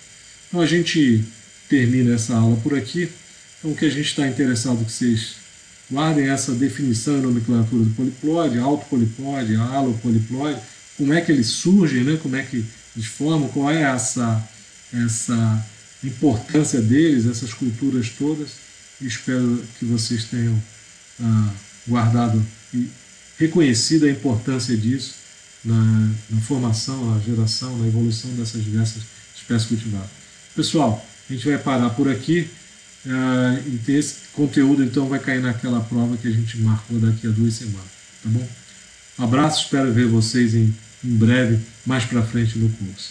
Então a gente termina essa aula por aqui. Então o que a gente está interessado que vocês guardem essa definição e nomenclatura do poliploide, autopoliploide, alopoliploide, como é que eles surgem, né? Como é que eles formam, qual é essa importância deles, essas culturas todas. E espero que vocês tenham guardado e reconhecido a importância disso na formação, na geração, na evolução dessas diversas espécies cultivadas. Pessoal, a gente vai parar por aqui. E esse conteúdo então vai cair naquela prova que a gente marcou daqui a 2 semanas, tá bom? Um abraço, espero ver vocês em breve, mais para frente no curso.